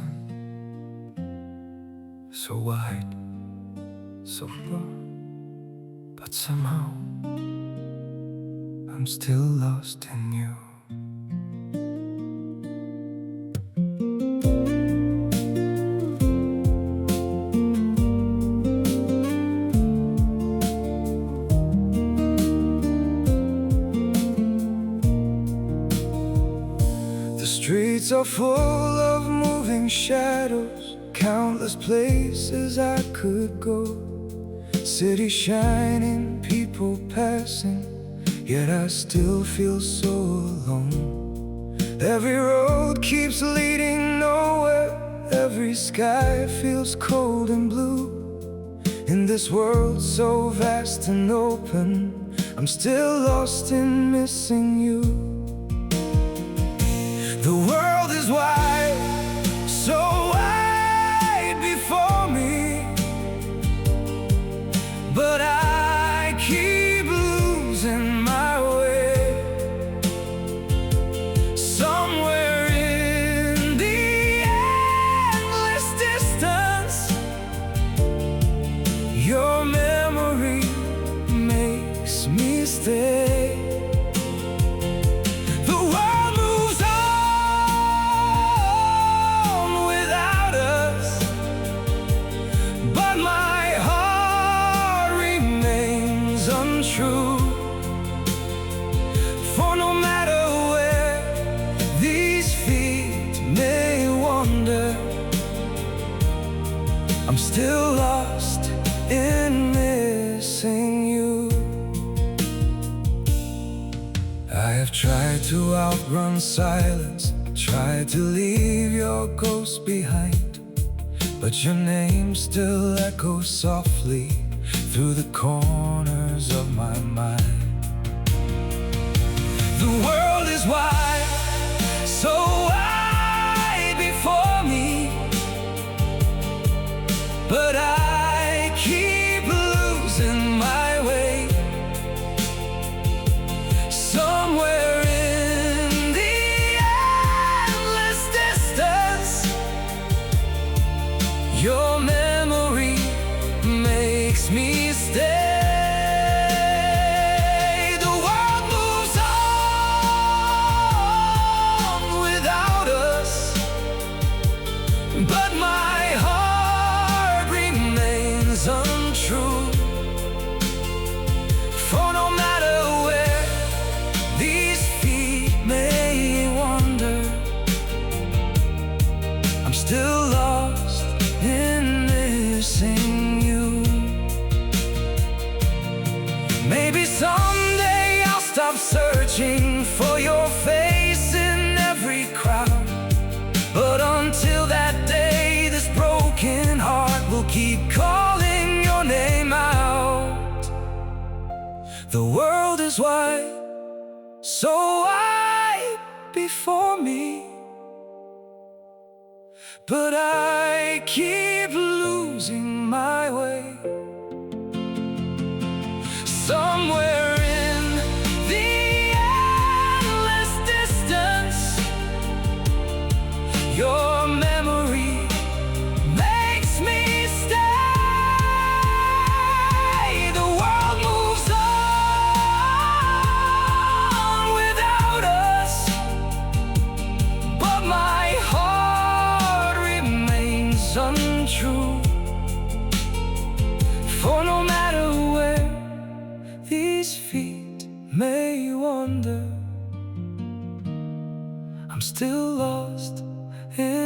so wide, so far, but somehow I'm still lost in you. The streets are full of moving shadows, countless places I could go. City shining, people passing, yet I still feel so alone. Every road keeps leading nowhere, every sky feels cold and blue. In this world so vast and open, I'm still lost in missing you. The world is wide, so wide before me, but I keep losing my way. Somewhere in the endless distance, your memory makes me stay. For no matter where these feet may wander, I'm still lost in missing you. I have tried to outrun silence, tried to leave your ghost behind, but your name still echoes softly through the corners of my mind. The world is wide, so wide before me, but I keep losing my way. Somewhere in the endless distance, your memory makes me stay. But my heart remains untrue. For no matter where these feet may wander, I'm still lost in missing you. Maybe someday I'll stop searching for your face in every crowd, but until that day, this broken heart will keep calling your name out. The world is wide, so wide before me, but I keep losing my way. Somewhere in the endless distance, your memory makes me stay. The world moves on without us, but my heart remains untrue. For no matter where these feet may wander, I'm still lost in